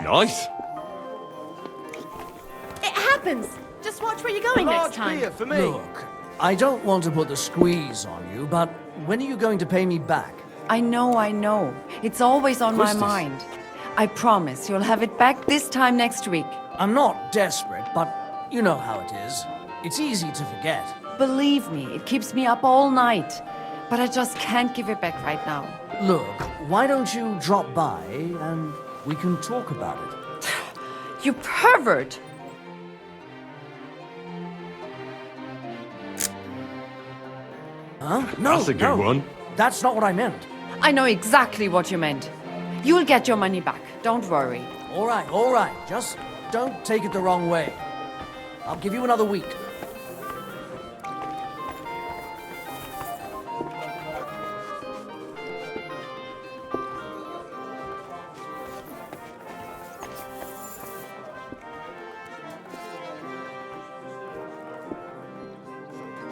Nice. It happens. Just watch where you're going next time. For me. Look, I don't want to put the squeeze on you, but when are you going to pay me back? I know. It's always on my Christus. mind. I promise you'll have it back this time next week. I'm not desperate, but you know how it is. It's easy to forget. Believe me, it keeps me up all night. But I just can't give it back right now. Look, why don't you drop by and we can talk about it? You pervert! Huh? No, That's a good one. That's not what I meant. I know exactly what you meant. You'll get your money back, don't worry. All right. Just don't take it the wrong way. I'll give you another week.